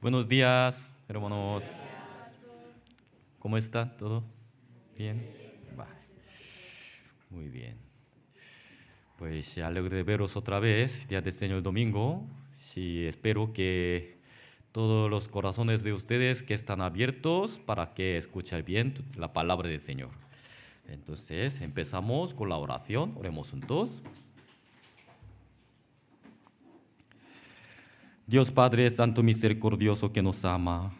Buenos días, hermanos. ¿Cómo está? ¿Todo bien? Va, muy bien. Pues alegre de veros otra vez, día del Señor domingo. Sí, espero que todos los corazones de ustedes que están abiertos para que escuchen bien la palabra del Señor. Entonces, empezamos con la oración. Oremos juntos. Dios Padre Santo Misericordioso que nos ama,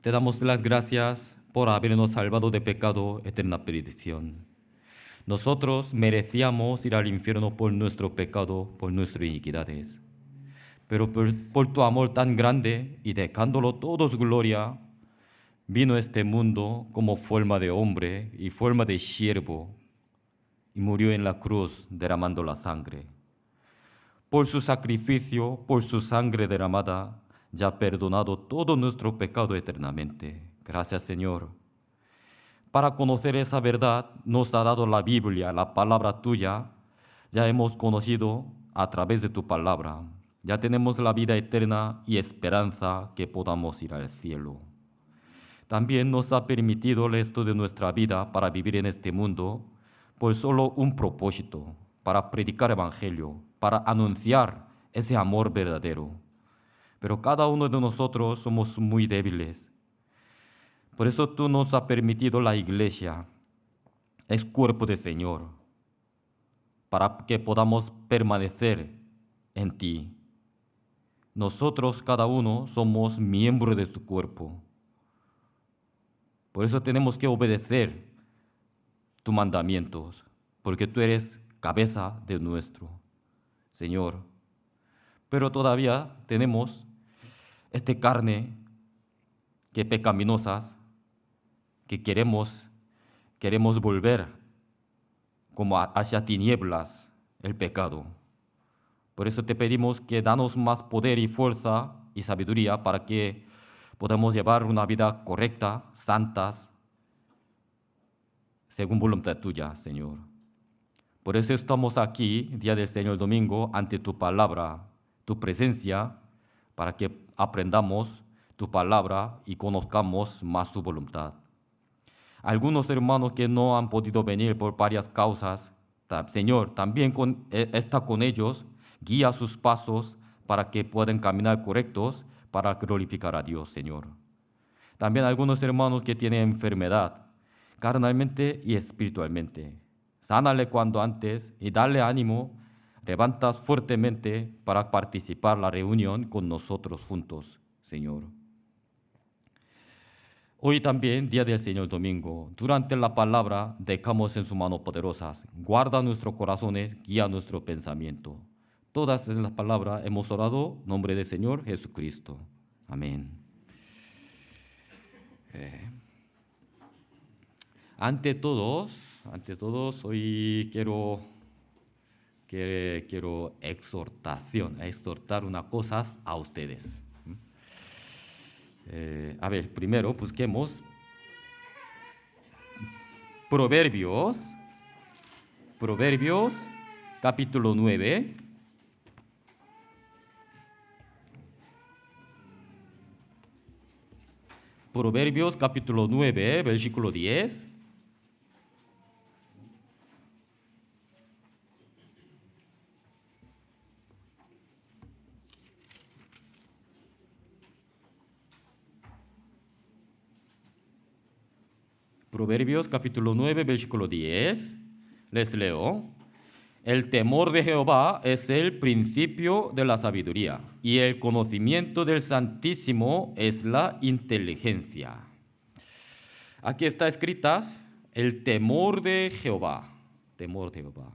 te damos las gracias por habernos salvado de pecado, eterna perdición. Nosotros merecíamos ir al infierno por nuestro pecado, por nuestras iniquidades. Pero por tu amor tan grande y dejándolo todo su gloria, vino a este mundo como forma de hombre y forma de siervo y murió en la cruz derramando la sangre. Por su sacrificio, por su sangre derramada, ya ha perdonado todo nuestro pecado eternamente. Gracias, Señor. Para conocer esa verdad, nos ha dado la Biblia, la palabra tuya. Ya hemos conocido a través de tu palabra. Ya tenemos la vida eterna y esperanza que podamos ir al cielo. También nos ha permitido el resto de nuestra vida para vivir en este mundo por solo un propósito, para predicar el evangelio, para anunciar ese amor verdadero. Pero cada uno de nosotros somos muy débiles. Por eso tú nos has permitido la iglesia, es cuerpo del Señor, para que podamos permanecer en ti. Nosotros cada uno somos miembros de tu cuerpo. Por eso tenemos que obedecer tus mandamientos, porque tú eres cabeza de nuestro Señor. Pero todavía tenemos esta carne que pecaminosas, que queremos volver como hacia tinieblas el pecado. Por eso te pedimos que danos más poder y fuerza y sabiduría para que podamos llevar una vida correcta, santas, según voluntad tuya, Señor. Por eso estamos aquí, día del Señor domingo, ante tu palabra, tu presencia, para que aprendamos tu palabra y conozcamos más su voluntad. Algunos hermanos que no han podido venir por varias causas, Señor, también está con ellos, guía sus pasos para que puedan caminar correctos para glorificar a Dios, Señor. También algunos hermanos que tienen enfermedad, carnalmente y espiritualmente. Sánale cuando antes y dale ánimo, levantas fuertemente para participar en la reunión con nosotros juntos, Señor. Hoy también, día del Señor domingo, durante la palabra dejamos en sus manos poderosas. Guarda nuestros corazones, guía nuestro pensamiento. Todas las palabras hemos orado en nombre del Señor Jesucristo. Amén. Ante todos, hoy quiero exhortar unas cosas a ustedes. A ver, primero busquemos Proverbios, capítulo 9. Proverbios, capítulo 9, versículo 10. Proverbios capítulo 9, versículo 10. Les leo. El temor de Jehová es el principio de la sabiduría, y el conocimiento del Santísimo es la inteligencia. Aquí está escrita el temor de Jehová. Temor de Jehová.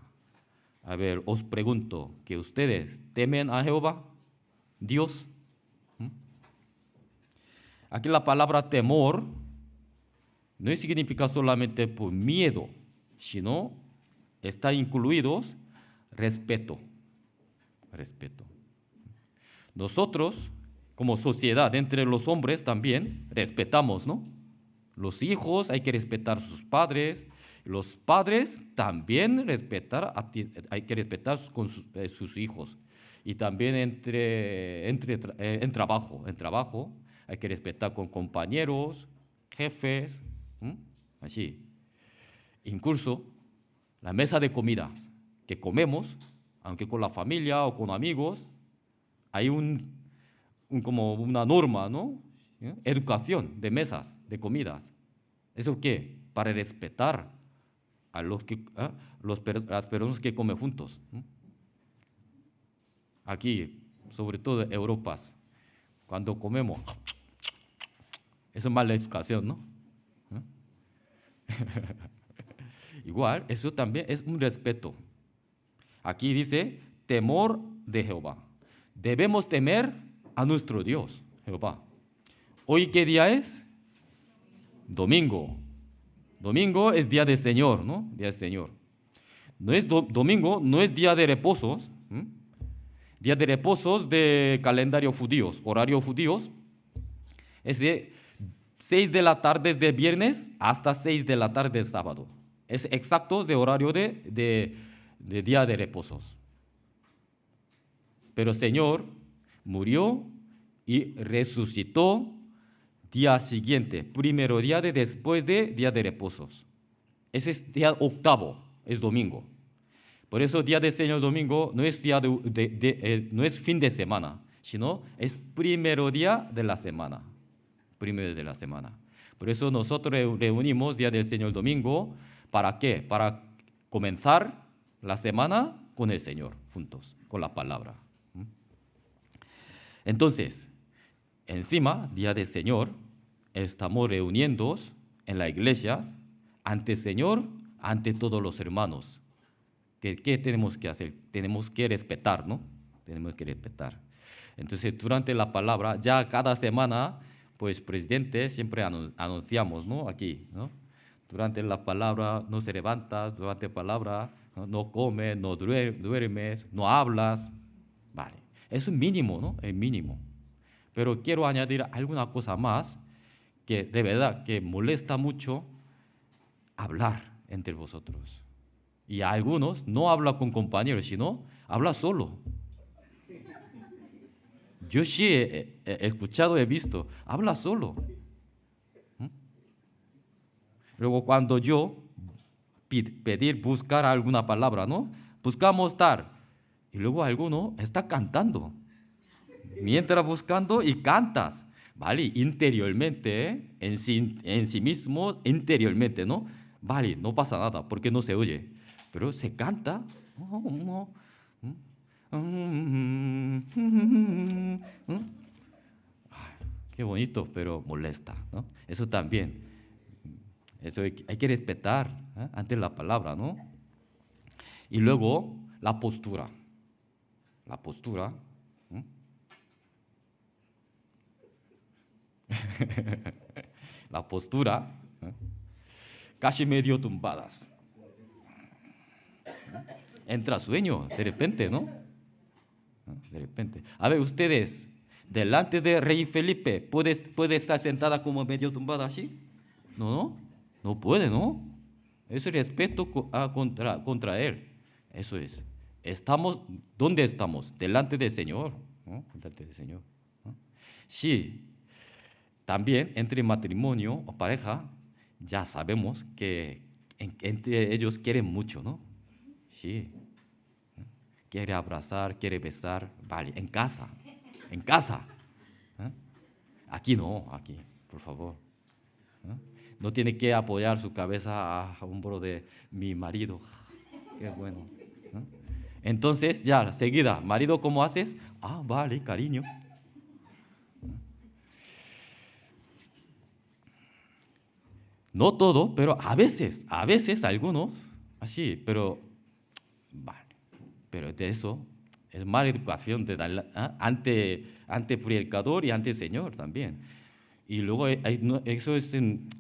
A ver, os pregunto, ¿que ustedes temen a Jehová? Dios. Aquí la palabra temor no significa solamente por miedo, sino está incluidos respeto. Nosotros, como sociedad, entre los hombres también respetamos, ¿no? Los hijos hay que respetar a sus padres, los padres también hay que respetar con sus hijos. Y también en trabajo. En trabajo hay que respetar con compañeros, jefes, así. Incluso la mesa de comidas que comemos, aunque con la familia o con amigos, hay como una norma, ¿no? Educación de mesas, de comidas. ¿Eso qué? Para respetar a las personas que comen juntos. Aquí, sobre todo en Europa, cuando comemos, eso es mala educación, ¿no? Igual, eso también es un respeto. Aquí dice, temor de Jehová. Debemos temer a nuestro Dios, Jehová. ¿Hoy qué día es? Domingo. Domingo es día del Señor, ¿no? Día del Señor. No es domingo, no es día de reposos. Día de reposos de calendario judíos, horario judíos. Es de 6 de la tarde de viernes hasta 6 de la tarde de sábado. Es exacto de horario de día de reposos. Pero el Señor murió y resucitó día siguiente, primero día después de día de reposos. Ese es día octavo, es domingo. Por eso día del Señor domingo no es, no es fin de semana, sino es primero día de la semana. Primero de la semana. Por eso nosotros reunimos día del Señor domingo. ¿Para qué? Para comenzar la semana con el Señor, juntos, con la palabra. Entonces, encima, día del Señor, estamos reuniéndonos en la iglesia ante el Señor, ante todos los hermanos. ¿Qué tenemos que hacer? Tenemos que respetar, ¿no? Tenemos que respetar. Entonces, durante la palabra, ya cada semana, pues, presidente, siempre anunciamos, ¿no? Aquí, ¿no? Durante la palabra no se levantas, durante la palabra no comes, no duermes, no hablas. Vale, eso es mínimo, ¿no? Es mínimo. Pero quiero añadir alguna cosa más que de verdad que molesta mucho hablar entre vosotros. Y a algunos no habla con compañeros, sino habla solo. Yo sí he escuchado, he visto, habla solo. Luego cuando yo buscar alguna palabra, ¿no? Buscamos tal. Y luego alguno está cantando. Mientras buscando y cantas. Vale, interiormente, en sí mismo, interiormente, ¿no? Vale, no pasa nada porque no se oye. Pero se canta. Qué bonito, pero molesta, ¿no? Eso también. Eso hay que respetar ante la palabra, ¿no? Y luego la postura. La postura. La postura. Casi medio tumbadas. Entra sueño, de repente, ¿no? De repente. A ver, ustedes, delante de Rey Felipe, ¿puede estar sentada como medio tumbada así? No. No puede, ¿no? Es respeto contra él. Eso es. ¿Dónde estamos? Delante del Señor, ¿no? Delante del Señor, ¿no? Sí, también entre matrimonio o pareja, ya sabemos que entre ellos quieren mucho, ¿no? Sí. Quiere abrazar, quiere besar, vale, en casa. Aquí no, aquí, por favor. No tiene que apoyar su cabeza a hombro de mi marido. Qué bueno. Entonces, ya, seguida, marido, ¿cómo haces? Ah, vale, cariño. No todo, pero a veces algunos, así, pero, vale. Pero de eso es mala educación ante predicador y ante el Señor también. Y luego eso es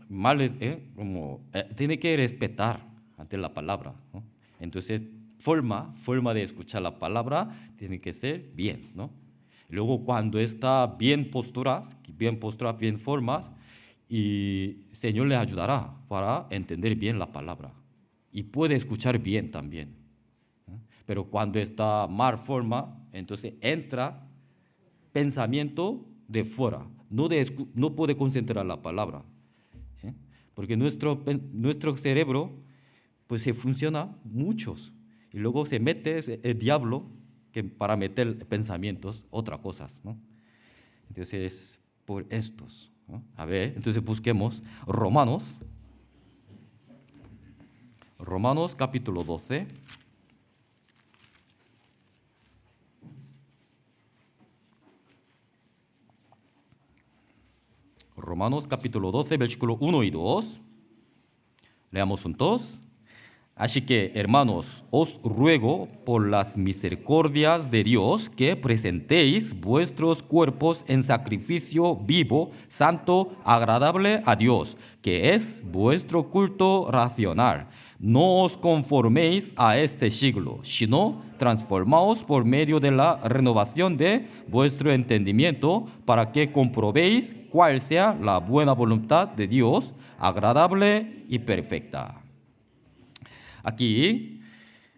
mal, tiene que respetar ante la palabra, ¿no? Entonces, forma de escuchar la palabra tiene que ser bien, ¿no? Luego, cuando está bien posturas, bien formas, y el Señor le ayudará para entender bien la palabra. Y puede escuchar bien también. Pero cuando está mal forma, Entonces entra pensamiento de fuera, no puede concentrar la palabra, ¿sí? Porque nuestro cerebro pues se funciona muchos y luego se mete el diablo que para meter pensamientos, otras cosas, ¿no? Entonces, por estos, ¿no? A ver, entonces busquemos Romanos capítulo 12. Romanos capítulo 12, versículo 1 y 2. Leamos juntos. Así que, hermanos, os ruego por las misericordias de Dios que presentéis vuestros cuerpos en sacrificio vivo, santo, agradable a Dios, que es vuestro culto racional. No os conforméis a este siglo, sino transformaos por medio de la renovación de vuestro entendimiento, para que comprobéis cuál sea la buena voluntad de Dios, agradable y perfecta. Aquí,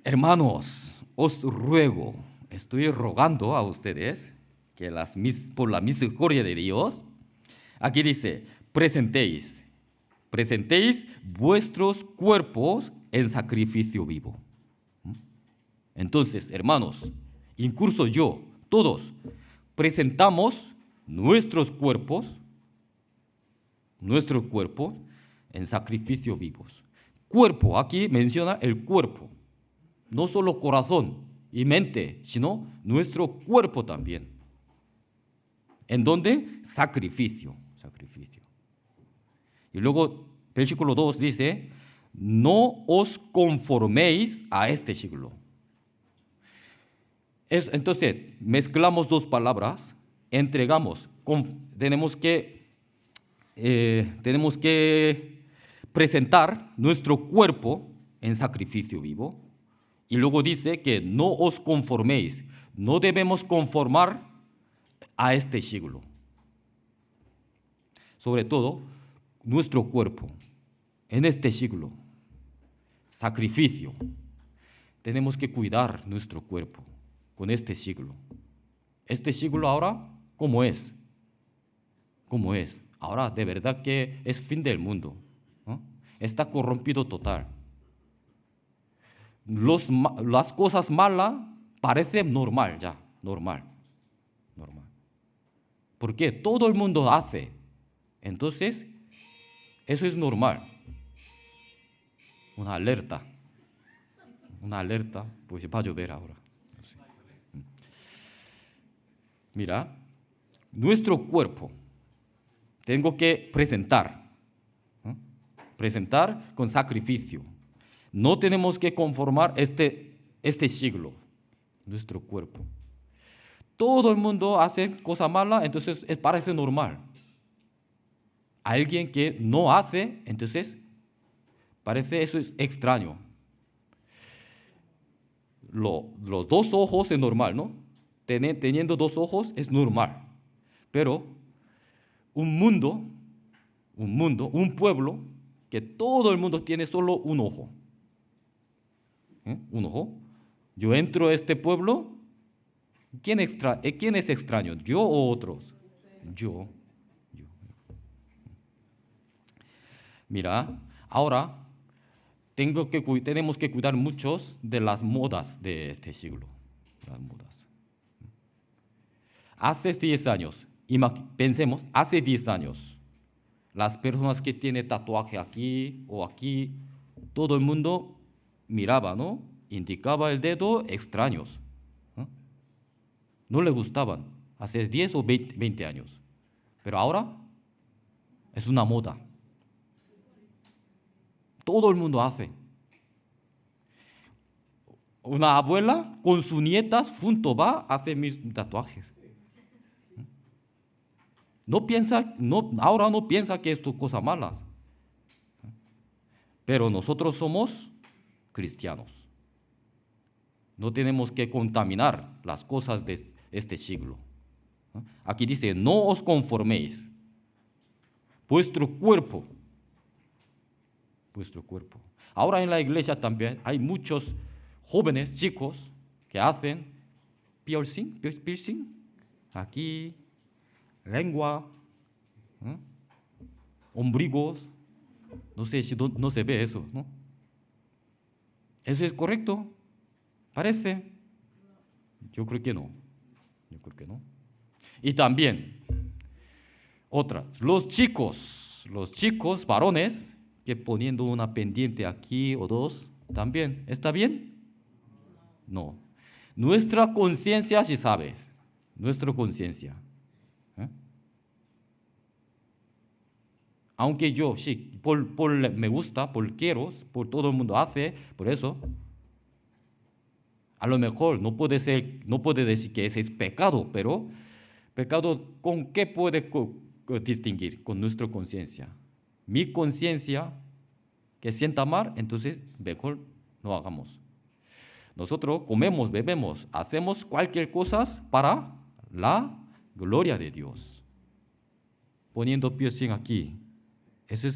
hermanos, os ruego, estoy rogando a ustedes que por la misericordia de Dios, aquí dice, presentéis vuestros cuerpos en sacrificio vivo. Entonces, hermanos, incluso yo, todos, presentamos nuestros cuerpos en sacrificio vivos. Cuerpo, aquí menciona el cuerpo, no solo corazón y mente, sino nuestro cuerpo también. ¿En dónde? Sacrificio. Y luego, versículo 2 dice, no os conforméis a este siglo. Entonces, mezclamos dos palabras, entregamos, tenemos que presentar nuestro cuerpo en sacrificio vivo. Y luego dice que no os conforméis, no debemos conformar a este siglo. Sobre todo, nuestro cuerpo en este siglo, sacrificio. Tenemos que cuidar nuestro cuerpo con este siglo. Este siglo ahora, ¿cómo es? Ahora de verdad que es fin del mundo. Está corrompido total. Las cosas malas parecen normal ya, normal. Porque todo el mundo hace. Entonces, eso es normal. Una alerta, pues va a llover ahora. Mira, nuestro cuerpo tengo que presentar con sacrificio. No tenemos que conformar este siglo, nuestro cuerpo. Todo el mundo hace cosas malas, entonces parece normal. Alguien que no hace, entonces parece eso es extraño. Los dos ojos es normal, ¿no? Teniendo dos ojos es normal. Pero un pueblo, que todo el mundo tiene solo un ojo. Un ojo. Yo entro a este pueblo, ¿quién es extraño? ¿Yo o otros? Yo. Mira, ahora tenemos que cuidar mucho de las modas de este siglo. Las modas. Hace 10 años, pensemos, hace 10 años, las personas que tienen tatuaje aquí o aquí, todo el mundo miraba, ¿no? Indicaba el dedo, extraños. No le gustaban hace 10 o 20 años. Pero ahora es una moda. Todo el mundo hace. Una abuela con sus nietas junto va a hacer mis tatuajes. Ahora no piensa que esto es cosas malas. Pero nosotros somos cristianos. No tenemos que contaminar las cosas de este siglo. Aquí dice, no os conforméis. Vuestro cuerpo. Ahora en la iglesia también hay muchos jóvenes, chicos, que hacen piercing, aquí, lengua, ombligos. No sé si no se ve eso, ¿no? ¿Eso es correcto? ¿Parece? Yo creo que no. Y también, otra, los chicos varones, que poniendo una pendiente aquí o dos, también, ¿está bien? No. Nuestra conciencia sí sabe, nuestra conciencia. Aunque yo, sí, por me gusta, por quiero, por todo el mundo hace, por eso, a lo mejor no puede decir que ese es pecado, pero pecado, ¿con qué puede distinguir? Con nuestra conciencia. Mi conciencia que sienta mal, entonces mejor no hagamos. Nosotros comemos, bebemos, hacemos cualquier cosa para la gloria de Dios. Poniendo piercing aquí, ¿eso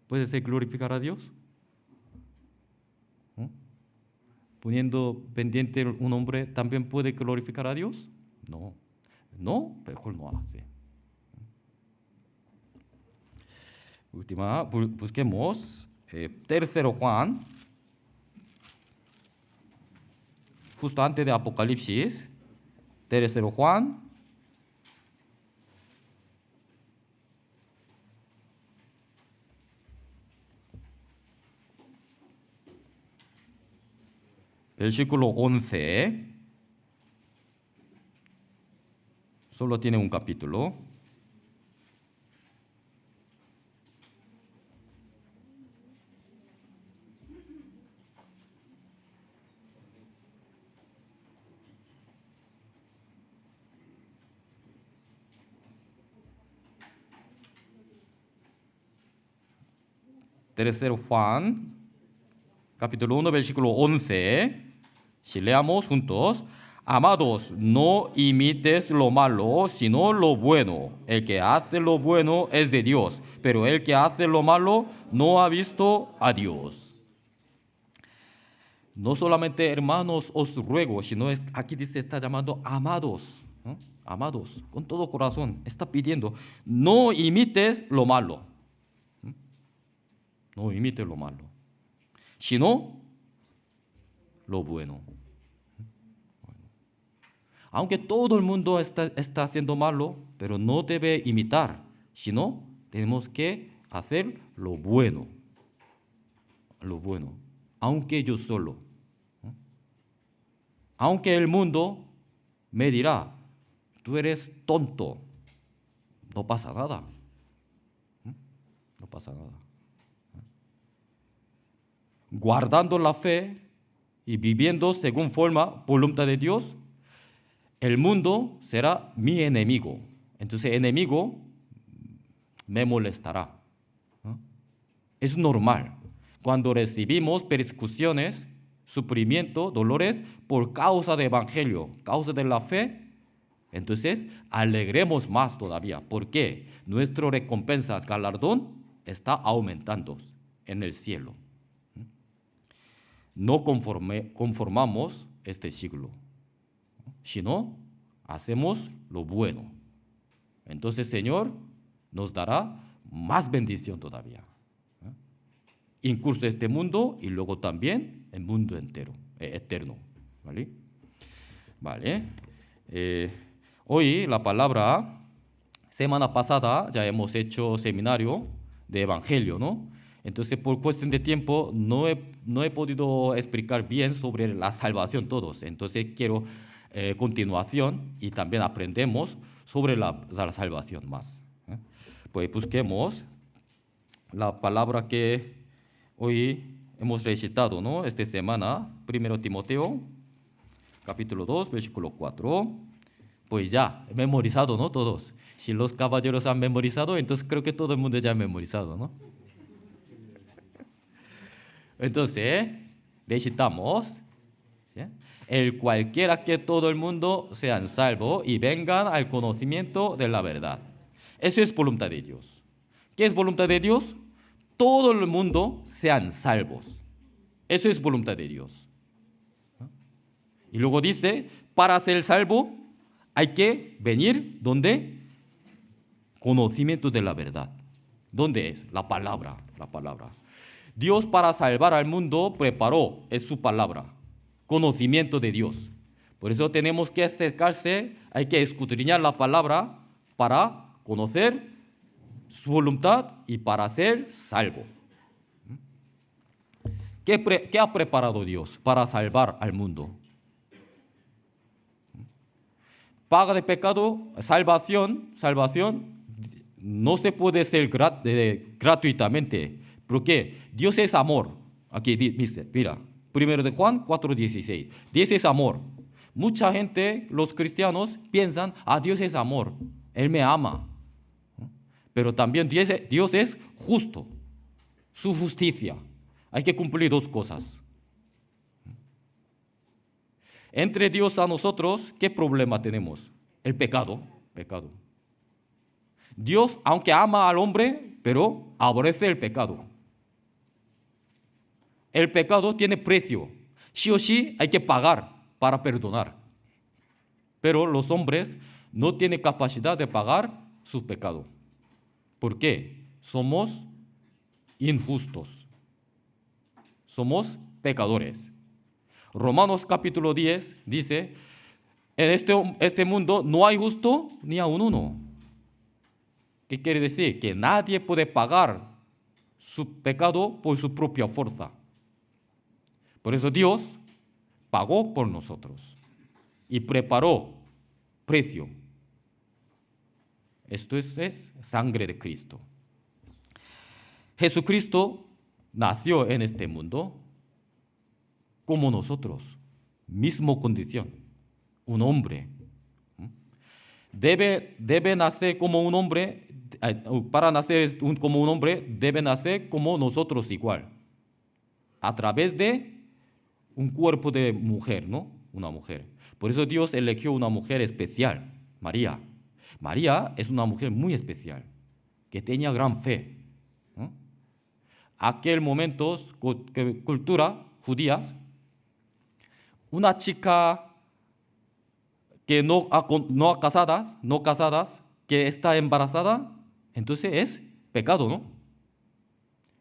puede ser glorificar a Dios? Poniendo pendiente un hombre, ¿también puede glorificar a Dios? No, mejor no hace. Última, busquemos 3 Juan, justo antes de Apocalipsis, 3 Juan, versículo 11, solo tiene un capítulo. Tercero Juan, capítulo 1, versículo 11. Si leamos juntos: amados, no imites lo malo, sino lo bueno. El que hace lo bueno es de Dios, pero el que hace lo malo no ha visto a Dios. No solamente hermanos os ruego, sino aquí dice, está llamando amados, ¿no? Amados, con todo corazón, está pidiendo, no imites lo malo. No imites lo malo, sino lo bueno. Aunque todo el mundo está haciendo malo, pero no debe imitar, sino tenemos que hacer lo bueno. Lo bueno. Aunque yo solo. Aunque el mundo me dirá, tú eres tonto, no pasa nada. No pasa nada. Guardando la fe y viviendo según forma, voluntad de Dios, el mundo será mi enemigo. Entonces el enemigo me molestará. Es normal. Cuando recibimos persecuciones, sufrimiento, dolores por causa del evangelio, causa de la fe, entonces alegremos más todavía. ¿Por qué? Nuestra recompensa, galardón, está aumentando en el cielo. No conformamos este siglo, sino hacemos lo bueno. Entonces, Señor nos dará más bendición todavía. Incluso este mundo y luego también el mundo entero, eterno. ¿Vale? Vale. Hoy la palabra, semana pasada ya hemos hecho seminario de evangelio, ¿no? Entonces, por cuestión de tiempo, no he podido explicar bien sobre la salvación todos. Entonces, quiero continuación y también aprendemos sobre la salvación más. Pues busquemos la palabra que hoy hemos recitado, ¿no? Esta semana, 1 Timoteo, capítulo 2, versículo 4. Pues ya, memorizado, ¿no? Todos. Si los caballeros han memorizado, entonces creo que todo el mundo ya ha memorizado, ¿no? Entonces, recitamos, ¿sí? El cualquiera que todo el mundo sean salvos y vengan al conocimiento de la verdad. Eso es voluntad de Dios. ¿Qué es voluntad de Dios? Todo el mundo sean salvos. Eso es voluntad de Dios. Y luego dice, para ser salvo hay que venir, ¿dónde? Conocimiento de la verdad. ¿Dónde es? La palabra. Dios para salvar al mundo preparó, es su palabra, conocimiento de Dios. Por eso tenemos que acercarse, hay que escudriñar la palabra para conocer su voluntad y para ser salvo. ¿Qué ha preparado Dios para salvar al mundo? Paga de pecado, salvación no se puede hacer gratuitamente. Porque Dios es amor. Aquí dice, mira, 1 de Juan 4:16. Dios es amor. Mucha gente, los cristianos, piensan, Dios es amor, Él me ama. Pero también Dios es justo, su justicia. Hay que cumplir dos cosas. Entre Dios a nosotros, ¿qué problema tenemos? El pecado. Dios, aunque ama al hombre, pero aborrece el pecado. El pecado tiene precio. Sí o sí hay que pagar para perdonar. Pero los hombres no tienen capacidad de pagar su pecado. ¿Por qué? Somos injustos. Somos pecadores. Romanos capítulo 10 dice, en este mundo no hay justo ni aun uno. ¿Qué quiere decir? Que nadie puede pagar su pecado por su propia fuerza. Por eso Dios pagó por nosotros y preparó precio. Esto es sangre de Cristo. Jesucristo nació en este mundo como nosotros, misma condición, un hombre. Debe nacer como un hombre, para nacer como un hombre, debe nacer como nosotros igual, a través de un cuerpo de mujer, ¿no? Una mujer. Por eso Dios eligió una mujer especial, María. María es una mujer muy especial, que tenía gran fe. ¿No? Aquel momento, cultura judías, una chica que no casadas, que está embarazada, entonces es pecado, ¿no?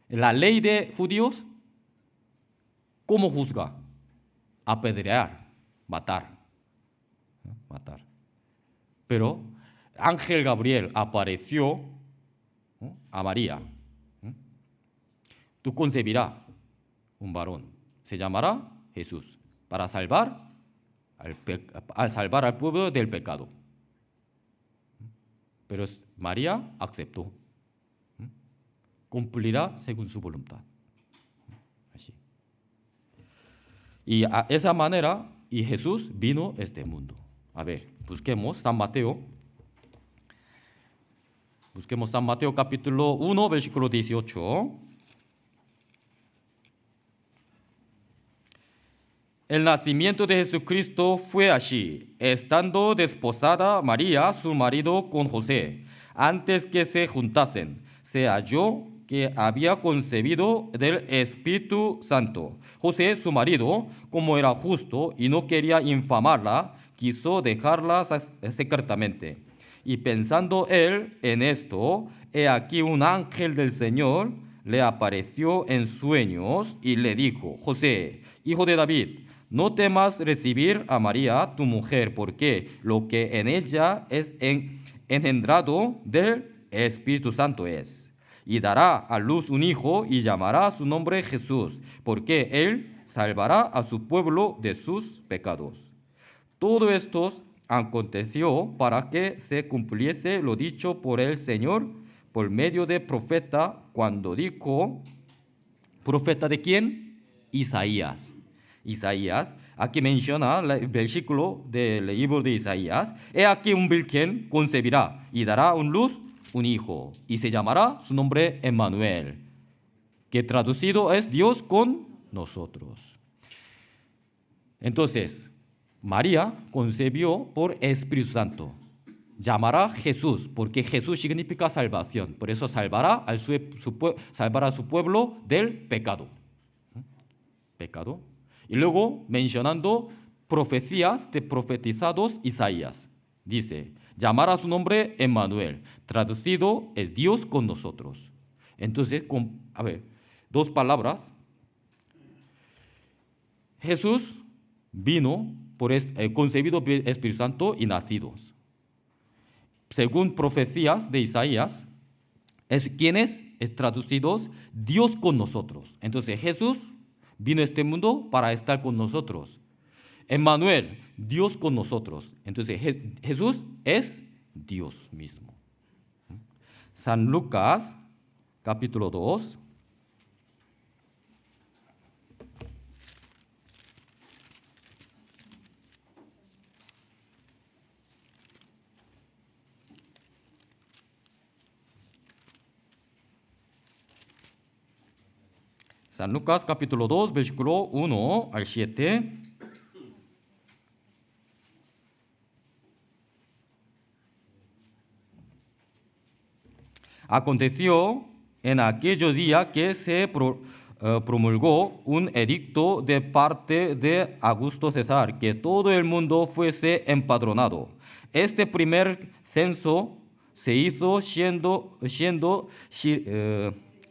La ley de judíos, ¿cómo juzga? Apedrear, matar. Pero ángel Gabriel apareció, ¿no?, a María. Tú concebirás un varón, se llamará Jesús, para salvar al pueblo del pecado. Pero María aceptó. Cumplirá según su voluntad. Así. Y a esa manera, y Jesús vino a este mundo. A ver, busquemos San Mateo. Busquemos San Mateo capítulo 1, versículo 18. El nacimiento de Jesucristo fue así. Estando desposada María, su marido, con José, antes que se juntasen, se halló que había concebido del Espíritu Santo. José, su marido, como era justo y no quería infamarla, quiso dejarla secretamente. Y pensando él en esto, he aquí un ángel del Señor le apareció en sueños y le dijo: José, hijo de David, no temas recibir a María, tu mujer, porque lo que en ella es engendrado del Espíritu Santo es. Y dará a luz un hijo y llamará su nombre Jesús, porque él salvará a su pueblo de sus pecados. Todo esto aconteció para que se cumpliese lo dicho por el Señor por medio de profeta, cuando dijo, ¿profeta de quién? Isaías. Aquí menciona el versículo del libro de Isaías. He aquí un virgen concebirá y dará un hijo, y se llamará su nombre Emmanuel, que traducido es Dios con nosotros. Entonces, María concebió por Espíritu Santo. Llamará Jesús, porque Jesús significa salvación. Por eso salvará a su pueblo del pecado. Y luego mencionando profecías de profetizados Isaías. Dice, llamará su nombre Emmanuel, traducido es Dios con nosotros. Entonces, dos palabras. Jesús vino concebido por el Espíritu Santo y nacidos. Según profecías de Isaías, ¿quién es? Es traducidos Dios con nosotros. Entonces Jesús vino a este mundo para estar con nosotros. Emmanuel, Dios con nosotros. Entonces Jesús es Dios mismo. San Lucas, capítulo 2. San Lucas capítulo 2, versículo 1 al 7. Aconteció en aquellos días que se promulgó un edicto de parte de Augusto César, que todo el mundo fuese empadronado. Este primer censo se hizo siendo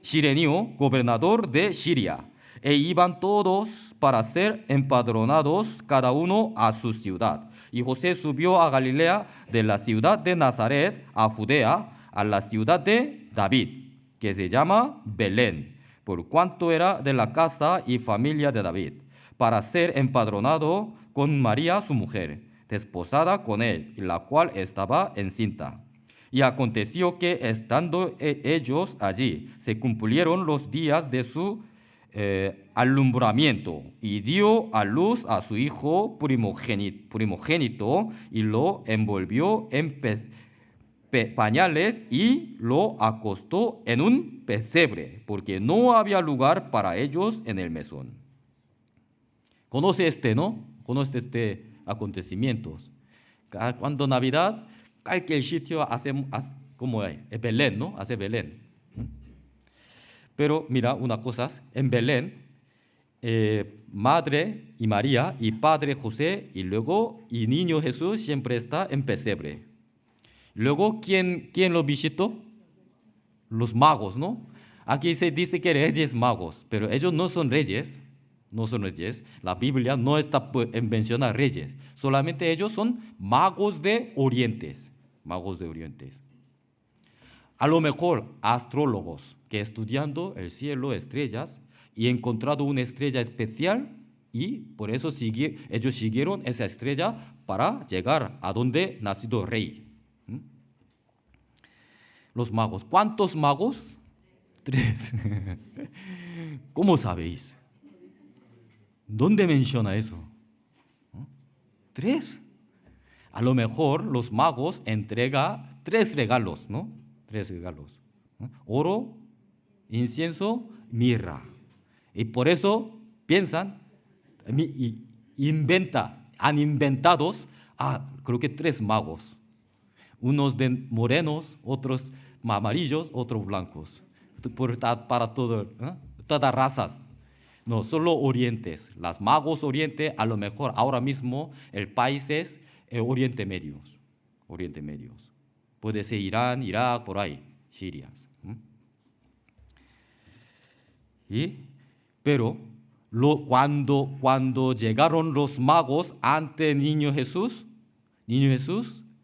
Cirenio, gobernador de Siria, e iban todos para ser empadronados, cada uno a su ciudad. Y José subió a Galilea, de la ciudad de Nazaret a Judea, a la ciudad de David, que se llama Belén, por cuanto era de la casa y familia de David, para ser empadronado con María su mujer, desposada con él, la cual estaba encinta. Y aconteció que, estando ellos allí, se cumplieron los días de su alumbramiento, y dio a luz a su hijo primogénito, y lo envolvió en pañales y lo acostó en un pesebre, porque no había lugar para ellos en el mesón. Conoce ¿no? Conoce acontecimientos. Cuando Navidad, cualquier sitio hace como es Belén, ¿no? Hace Belén. Pero mira una cosa, en Belén, Madre y María y Padre José y luego y Niño Jesús siempre está en pesebre. Luego, ¿quién lo visitó? Los magos, ¿no? Aquí se dice que reyes magos, pero ellos no son reyes, no son reyes. La Biblia no está en mencionar reyes, solamente ellos son magos de orientes, magos de orientes. A lo mejor astrólogos que estudiando el cielo, estrellas, y encontrado una estrella especial y por eso ellos siguieron esa estrella para llegar a donde nacido rey. Los magos. ¿Cuántos magos? 3. ¿Cómo sabéis? ¿Dónde menciona eso? 3. A lo mejor los magos entregan 3 regalos, ¿no? 3 regalos. Oro, incienso, mirra. Y por eso piensan, han inventado, creo que 3 magos. Unos de morenos, otros amarillos, otros blancos. Para todas razas. No, solo orientes. Las magos oriente, a lo mejor ahora mismo el país es Oriente Medio. Oriente Medio. Puede ser Irán, Irak, por ahí, Siria. Pero cuando llegaron los magos ante Niño Jesús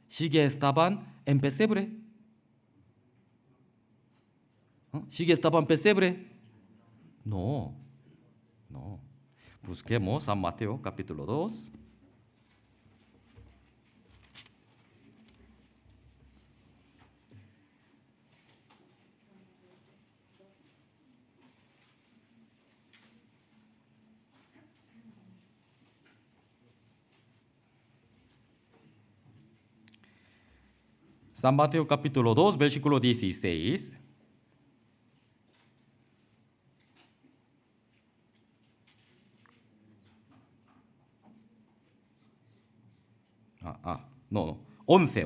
sigue estaban en pesebre. ¿Sigue estaban en pesebre? No. Busquemos San Mateo capítulo 2. San Mateo capítulo 2, versículo 16. No, 11,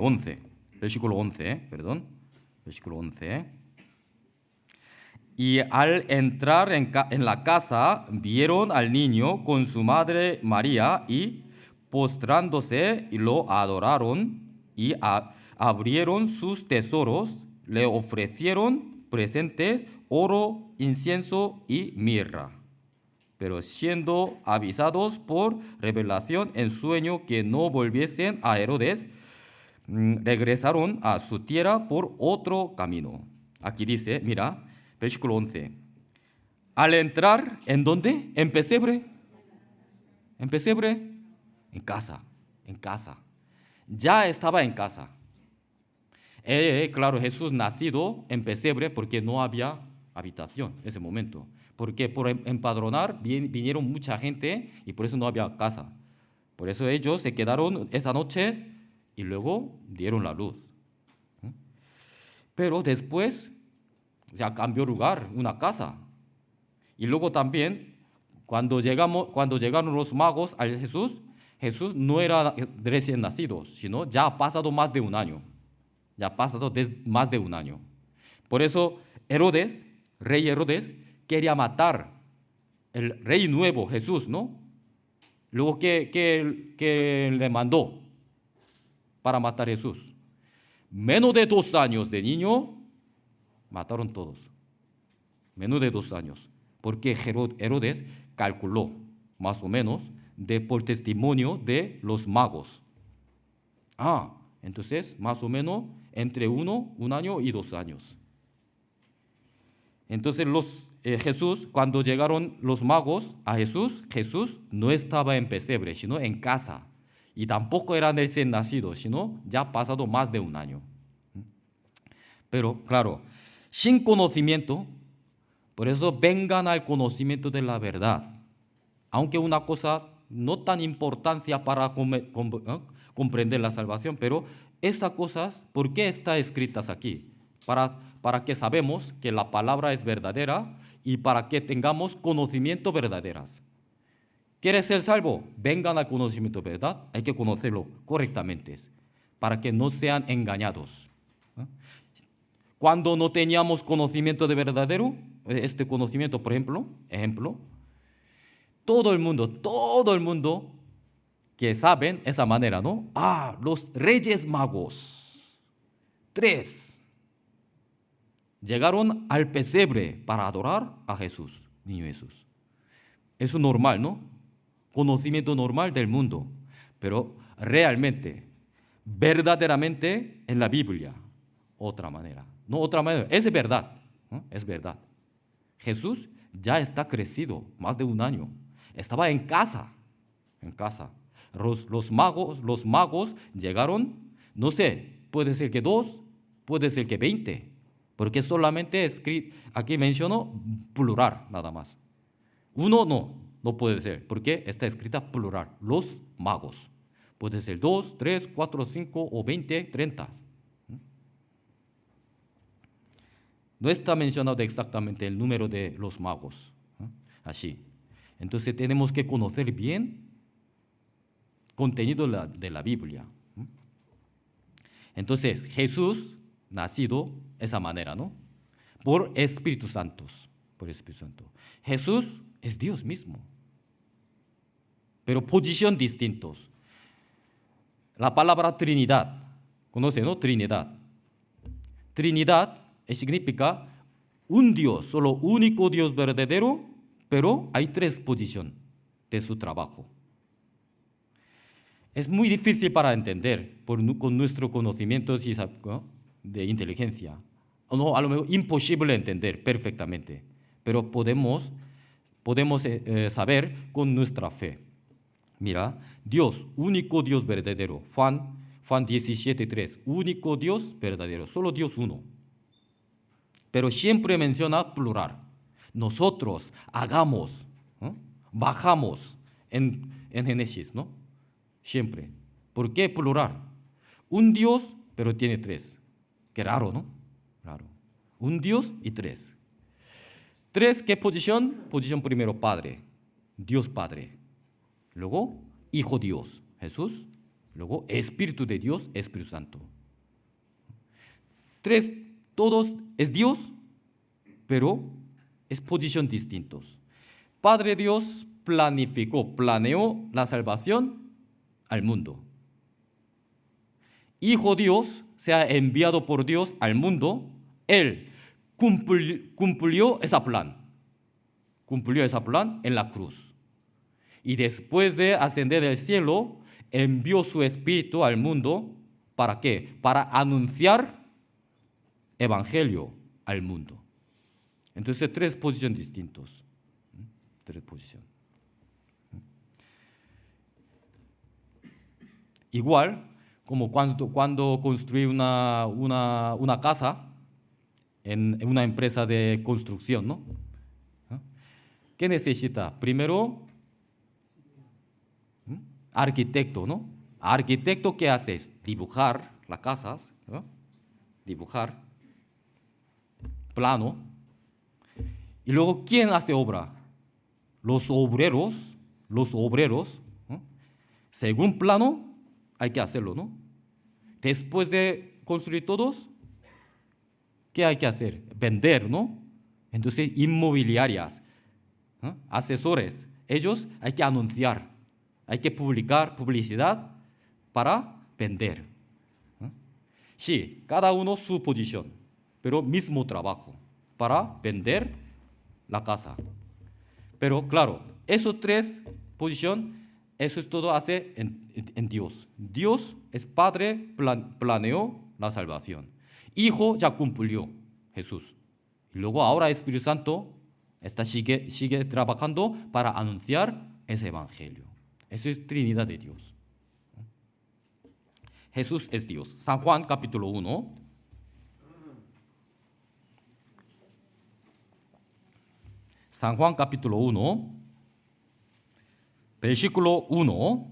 versículo 11, perdón, versículo 11. Y al entrar en la casa, vieron al niño con su madre María y postrándose y lo adoraron y abrieron sus tesoros, le ofrecieron presentes, oro, incienso y mirra. Pero siendo avisados por revelación en sueño que no volviesen a Herodes, regresaron a su tierra por otro camino. Aquí dice, mira, versículo 11. Al entrar, ¿en dónde? En pesebre. En pesebre. En casa. En casa. Ya estaba en casa. Claro, Jesús nacido en pesebre porque no había habitación en ese momento. Porque por empadronar vinieron mucha gente y por eso no había casa. Por eso ellos se quedaron esa noche y luego dieron la luz. Pero después ya cambió lugar, una casa. Y luego también, cuando llegaron los magos a Jesús, Jesús no era recién nacido, sino ya ha pasado más de un año. Ya ha pasado más de un año. Por eso Herodes, rey Herodes, quería matar el rey nuevo, Jesús, ¿no? Luego, ¿qué le mandó para matar a Jesús? Menos de 2 años de niño, mataron todos. Menos de 2 años. Porque Herodes calculó, más o menos, por testimonio de los magos. Entonces, más o menos, entre 1 año y 2 años. Entonces, Jesús, cuando llegaron los magos a Jesús, Jesús no estaba en pesebre, sino en casa. Y tampoco era recién nacido, sino ya pasado más de un año. Pero, claro, sin conocimiento, por eso vengan al conocimiento de la verdad. Aunque una cosa no tan importancia para comprender la salvación, pero estas cosas, ¿por qué están escritas aquí? Para que sabemos que la palabra es verdadera y para que tengamos conocimiento verdaderas. ¿Quieres ser salvo? Vengan al conocimiento de verdad, hay que conocerlo correctamente, para que no sean engañados. Cuando no teníamos conocimiento de verdadero, este conocimiento, por ejemplo, todo el mundo que saben esa manera, ¿no? Los reyes magos, 3, llegaron al pesebre para adorar a Jesús, niño Jesús. Eso es normal, ¿no? Conocimiento normal del mundo. Pero realmente, verdaderamente en la Biblia, otra manera. No otra manera, es verdad, ¿no? Es verdad. Jesús ya está crecido, más de un año. Estaba en casa. Los magos llegaron, no sé, puede ser que 2, puede ser que 20, porque solamente aquí menciono plural nada más. 1 no puede ser, porque está escrita plural, los magos. Puede ser 2, 3, 4, 5 o 20, 30. No está mencionado exactamente el número de los magos. Así. Entonces tenemos que conocer bien el contenido de la Biblia. Entonces Jesús, nacido de esa manera, ¿no? Por Espíritu Santo. Jesús es Dios mismo. Pero posición distintos. La palabra Trinidad, ¿conoce, no? Trinidad. Trinidad significa un Dios, solo único Dios verdadero, pero hay 3 posiciones de su trabajo. Es muy difícil para entender con nuestro conocimiento de inteligencia. No, a lo mejor imposible entender perfectamente, pero podemos saber con nuestra fe. Mira, Dios, único Dios verdadero. Juan 17:3, único Dios verdadero, solo Dios uno. Pero siempre menciona plural. Nosotros hagamos, ¿no? Bajamos en Génesis, ¿no? Siempre. ¿Por qué plural? Un Dios, pero tiene 3. Qué raro, ¿no? Raro. Un Dios y 3. 3, ¿qué posición? Posición primero, Padre. Dios Padre. Luego, Hijo Dios, Jesús. Luego, Espíritu de Dios, Espíritu Santo. 3, todos es Dios, pero es posición distintos. Padre Dios planeó la salvación al mundo. Hijo Dios, sea enviado por Dios al mundo, Él cumplió ese plan. Cumplió ese plan en la cruz. Y después de ascender al cielo, envió su Espíritu al mundo. ¿Para qué? Para anunciar evangelio al mundo. Entonces, tres posiciones distintas. Tres posiciones. Igual, como cuando construí una casa en una empresa de construcción, ¿no? ¿Qué necesita? Primero, arquitecto, ¿no? Arquitecto, ¿qué haces? Dibujar las casas, ¿no? Dibujar, plano. Y luego, ¿quién hace obra? Los obreros, ¿no? Según plano, hay que hacerlo, ¿no? Después de construir todos, ¿qué hay que hacer? Vender, ¿no? Entonces, inmobiliarias, ¿no? Asesores, ellos hay que anunciar, hay que publicar publicidad para vender, ¿no? Sí, cada uno su posición, pero mismo trabajo para vender la casa. Pero claro, esos tres posiciones, eso es todo hace en Dios. Dios es Padre, planeó la salvación. Hijo ya cumplió, Jesús. Y luego ahora Espíritu Santo sigue trabajando para anunciar ese evangelio. Eso es Trinidad de Dios. Jesús es Dios. San Juan capítulo 1. San Juan capítulo 1, versículo 1.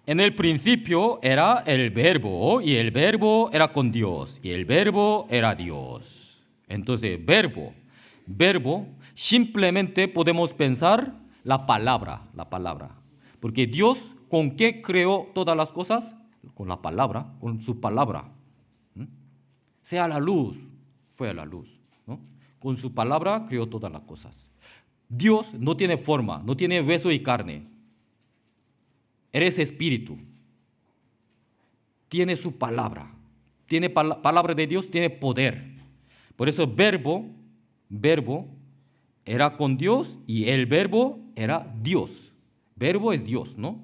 En el principio era el Verbo, y el Verbo era con Dios, y el Verbo era Dios. Entonces, verbo, simplemente podemos pensar la palabra. Porque Dios, ¿con qué creó todas las cosas? Con la palabra, con su palabra. Sea la luz, fue la luz, ¿no? Con su palabra creó todas las cosas. Dios no tiene forma, no tiene hueso y carne. Eres espíritu. Tiene su palabra. Tiene palabra de Dios, tiene poder. Por eso verbo era con Dios y el verbo era Dios. Verbo es Dios, ¿no?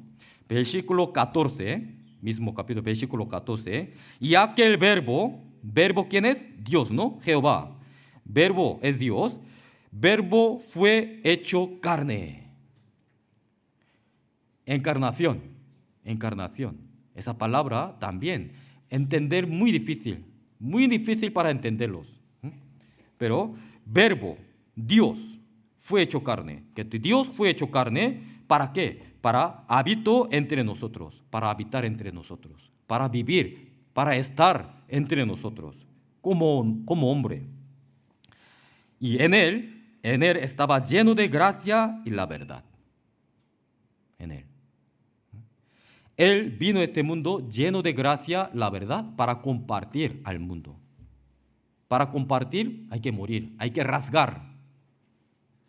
Versículo 14, mismo capítulo, versículo 14. Y aquel verbo, ¿quién es? Dios, ¿no? Jehová. Verbo es Dios. Verbo fue hecho carne. Encarnación. Esa palabra también, entender muy difícil para entenderlos. Pero verbo, Dios fue hecho carne. Que Dios fue hecho carne, ¿para qué? Para habitar entre nosotros, para vivir, para estar entre nosotros, como hombre. Y en él estaba lleno de gracia y la verdad. En él. Él vino a este mundo lleno de gracia, la verdad, para compartir al mundo. Para compartir hay que morir, hay que rasgar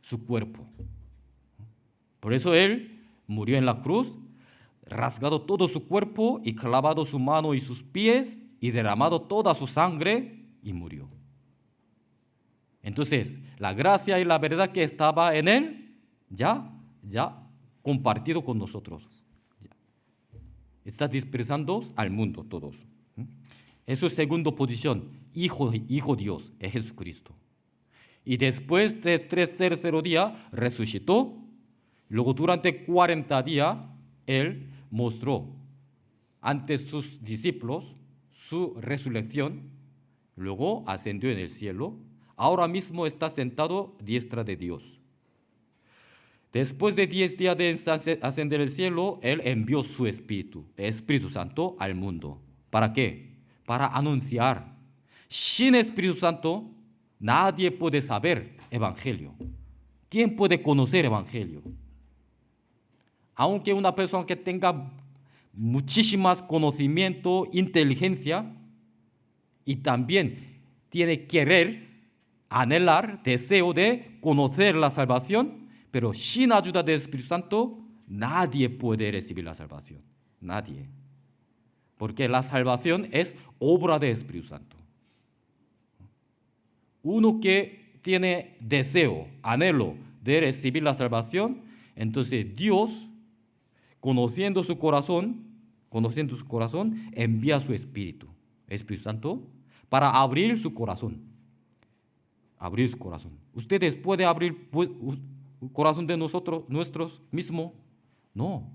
su cuerpo. Por eso Él murió en la cruz, rasgado todo su cuerpo y clavado su mano y sus pies y derramado toda su sangre y murió. Entonces, la gracia y la verdad que estaba en Él, ya compartido con nosotros. Está dispersando al mundo todos. Eso es segunda posición, Hijo Dios, es Jesucristo. Y después de tercer día resucitó. Luego durante 40 días Él mostró ante sus discípulos su resurrección. Luego ascendió en el cielo. Ahora mismo está sentado a diestra de Dios. Después de 10 días de ascender al cielo, Él envió su Espíritu Santo al mundo. ¿Para qué? Para anunciar. Sin Espíritu Santo, nadie puede saber Evangelio. ¿Quién puede conocer Evangelio? Aunque una persona que tenga muchísimas conocimiento, inteligencia, y también tiene querer anhelar, deseo de conocer la salvación, pero sin ayuda del Espíritu Santo, nadie puede recibir la salvación. Nadie. Porque la salvación es obra del Espíritu Santo. Uno que tiene deseo, anhelo de recibir la salvación, entonces Dios, conociendo su corazón, envía su Espíritu Santo, para abrir su corazón. Abrir su corazón. ¿Ustedes pueden abrir el corazón de nuestros mismos? No.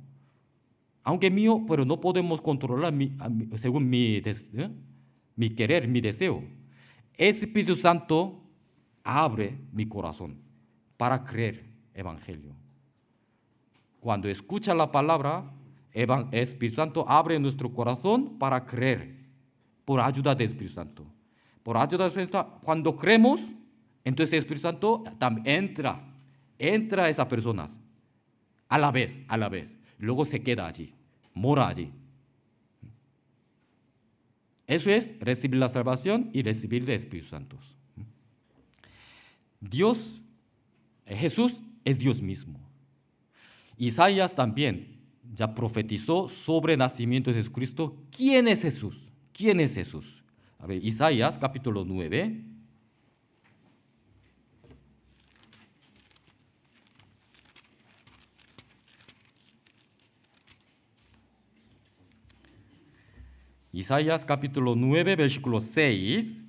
Aunque mío, pero no podemos controlar según mi querer, mi deseo. Espíritu Santo abre mi corazón para creer evangelio. Cuando escucha la palabra, Espíritu Santo abre nuestro corazón para creer por ayuda del Espíritu Santo. Por ayuda del Espíritu Santo, cuando creemos, entonces el Espíritu Santo también entra a esas personas a la vez. Luego se queda allí, mora allí. Eso es recibir la salvación y recibir el Espíritu Santo. Jesús es Dios mismo. Isaías también ya profetizó sobre el nacimiento de Jesucristo. ¿Quién es Jesús? ¿Quién es Jesús? A ver, Isaías capítulo 9. Isaías capítulo 9, versículo 6.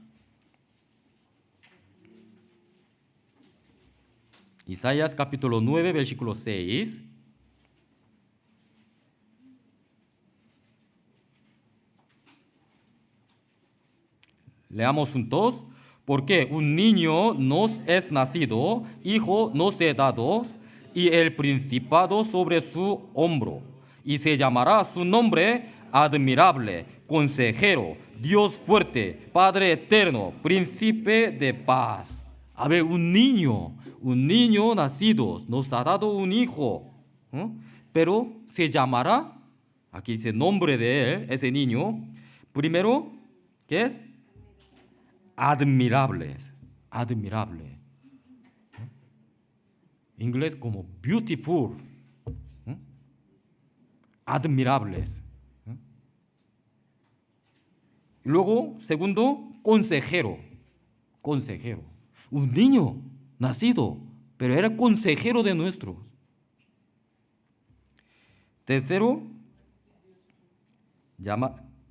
Isaías capítulo 9, versículo 6. Leamos juntos. Porque un niño nos es nacido, hijo nos es dado, y el principado sobre su hombro. Y se llamará su nombre admirable, consejero, Dios fuerte, Padre eterno, príncipe de paz. A ver, un niño nacido, nos ha dado un hijo, pero se llamará, aquí dice nombre de él, ese niño, primero, ¿qué es? Admirable. Inglés como beautiful. Admirables. Luego, segundo, consejero. Un niño nacido, pero era consejero de nuestros. Tercero,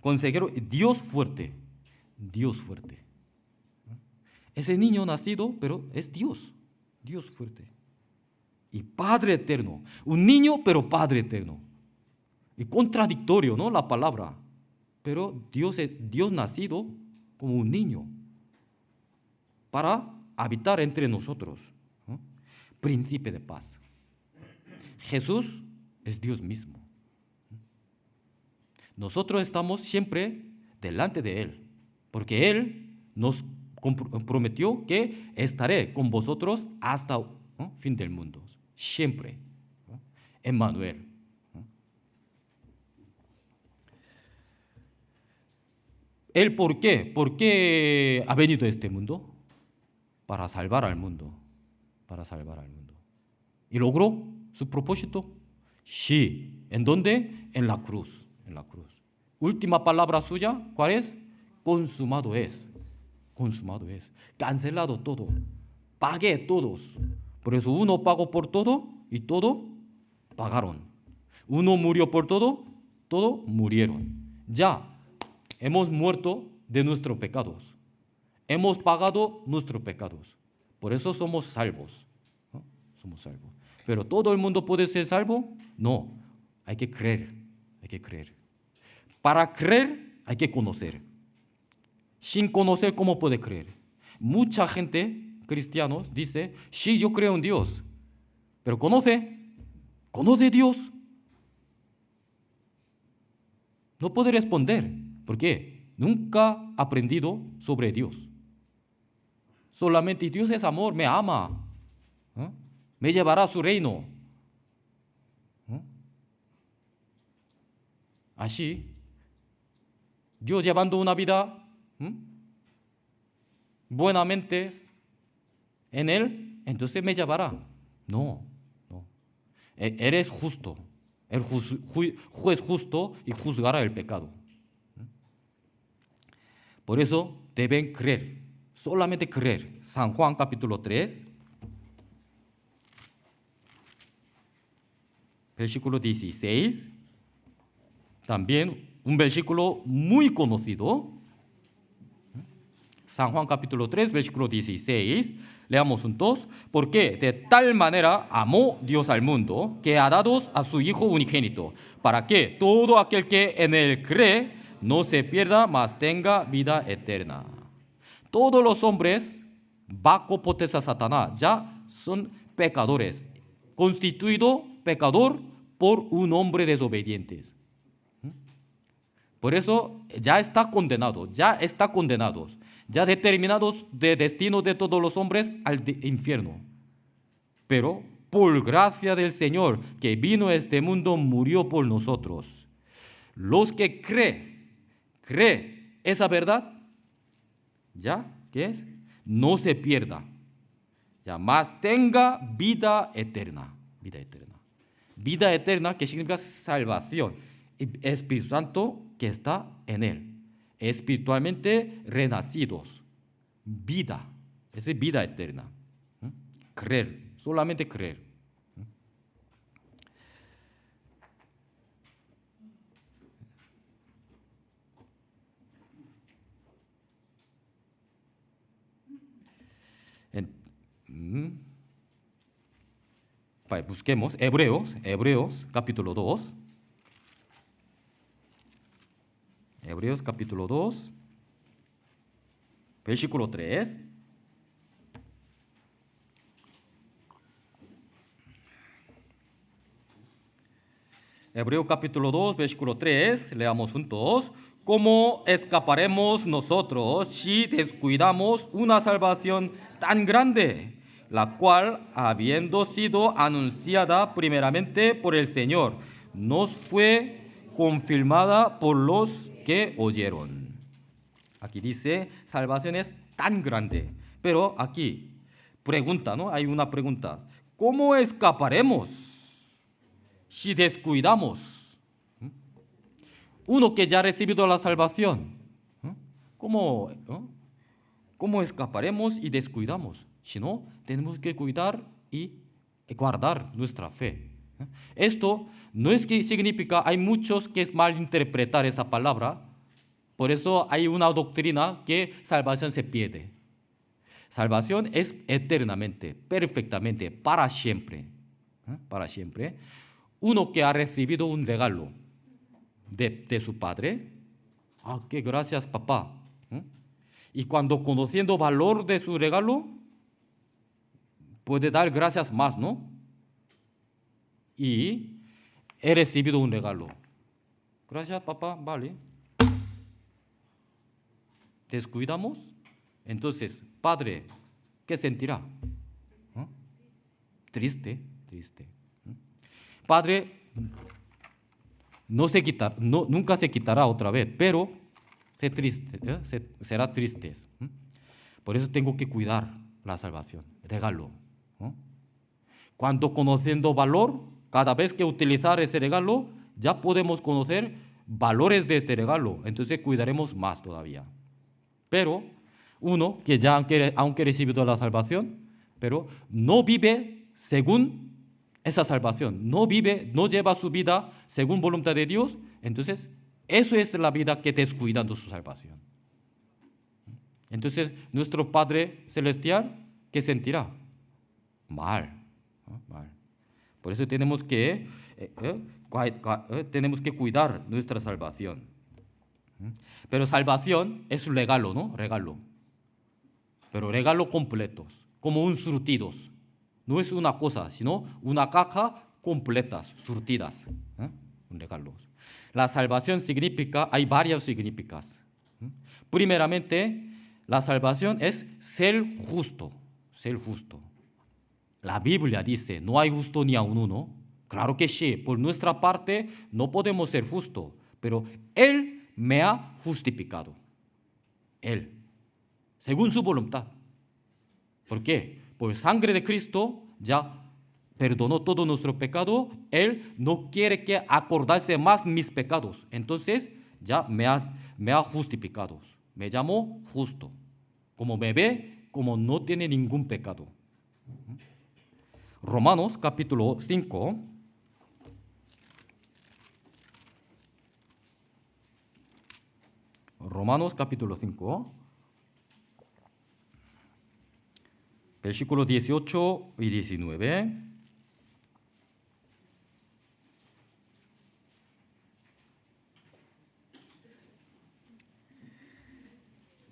consejero, Dios fuerte. Ese niño nacido, pero es Dios fuerte. Y Padre eterno, un niño, pero Padre eterno. Y contradictorio, ¿no? La palabra. Pero Dios nacido como un niño para habitar entre nosotros. Príncipe de paz. Jesús es Dios mismo. Nosotros estamos siempre delante de Él, porque Él nos prometió que estaré con vosotros hasta fin del mundo. Siempre. Emmanuel. ¿Él por qué? ¿Por qué ha venido a este mundo? Para salvar al mundo. ¿Y logró su propósito? Sí. ¿En dónde? En la cruz. Última palabra suya, ¿cuál es? Consumado es. Cancelado todo. Pagué todos. Por eso uno pagó por todo y todo pagaron. Uno murió por todo murieron. Ya hemos muerto de nuestros pecados. Hemos pagado nuestros pecados. Por eso somos salvos. Somos salvos. Pero ¿todo el mundo puede ser salvo? No. Hay que creer. Para creer hay que conocer. Sin conocer, ¿cómo puede creer? Mucha gente, cristianos, dice, sí, yo creo en Dios. Pero ¿conoce Dios? No puede responder. ¿Por qué? Nunca ha aprendido sobre Dios. Solamente Dios es amor, me ama. Me llevará a su reino. Así, Dios llevando una vida buenamente, en Él, entonces me llevará. No, no. Él es justo. El juez justo y juzgará el pecado. Por eso deben creer, solamente creer. San Juan capítulo 3, versículo 16. También un versículo muy conocido. San Juan capítulo 3, versículo 16. Leamos juntos. Porque de tal manera amó Dios al mundo, que ha dado a su Hijo unigénito, para que todo aquel que en Él cree no se pierda, mas tenga vida eterna. Todos los hombres, bajo potestad Satanás, ya son pecadores, constituido pecador por un hombre desobediente. Por eso ya está condenado, ya determinados de destino de todos los hombres al infierno. Pero por gracia del Señor que vino a este mundo, murió por nosotros. Los que creen esa verdad, ¿ya? ¿Qué es? No se pierda, ya más tenga vida eterna. Vida eterna. Vida eterna, que significa salvación. Espíritu Santo que está en Él. Espiritualmente renacidos. Vida. Esa es vida eterna. Creer, solamente creer. Busquemos Hebreos capítulo 2. Hebreos capítulo 2, versículo 3. Hebreos capítulo 2, versículo 3, leamos juntos. ¿Cómo escaparemos nosotros si descuidamos una salvación tan grande, la cual, habiendo sido anunciada primeramente por el Señor, nos fue confirmada por los que oyeron? Aquí dice, salvación es tan grande. Pero aquí, pregunta, ¿no? Hay una pregunta. ¿Cómo escaparemos si descuidamos? Uno que ya ha recibido la salvación, ¿cómo escaparemos y descuidamos? Si no, tenemos que cuidar y guardar nuestra fe. Esto no es que significa, hay muchos que es malinterpretar esa palabra, por eso hay una doctrina que salvación se pierde. Salvación es eternamente, perfectamente, para siempre. Para siempre. Uno que ha recibido un regalo de su padre, qué gracias papá. Y cuando conociendo valor de su regalo, puede dar gracias más, ¿no? Y he recibido un regalo. Gracias, papá, vale. Descuidamos, entonces, padre, ¿qué sentirá? Triste. Padre, nunca se quitará otra vez, pero será triste. Por eso tengo que cuidar la salvación, regalo. Cuando conociendo valor, cada vez que utilizar ese regalo, ya podemos conocer valores de este regalo, entonces cuidaremos más todavía. Pero uno que ya aunque recibido la salvación, pero no vive según esa salvación, no lleva su vida según voluntad de Dios, entonces eso es la vida que descuidando su salvación. Entonces nuestro Padre Celestial, ¿qué sentirá? Mal. Por eso tenemos que cuidar nuestra salvación. Pero salvación es un regalo, ¿no? Regalo. Pero regalo completos, como un surtidos. No es una cosa, sino una caja completas, surtidas. Un regalo. La salvación significa, hay varios significados. Primeramente, la salvación es ser justo. Ser justo. La Biblia dice, no hay justo ni a uno. Claro que sí, por nuestra parte no podemos ser justos, pero Él me ha justificado. Él, según su voluntad. ¿Por qué? por sangre de Cristo ya perdonó todo nuestro pecado. Él no quiere que acordarse más mis pecados. Entonces ya me ha justificado. Me llamó justo. Como me ve, como no tiene ningún pecado. Romanos capítulo 5. Romanos capítulo 5. Versículo 18 y 19.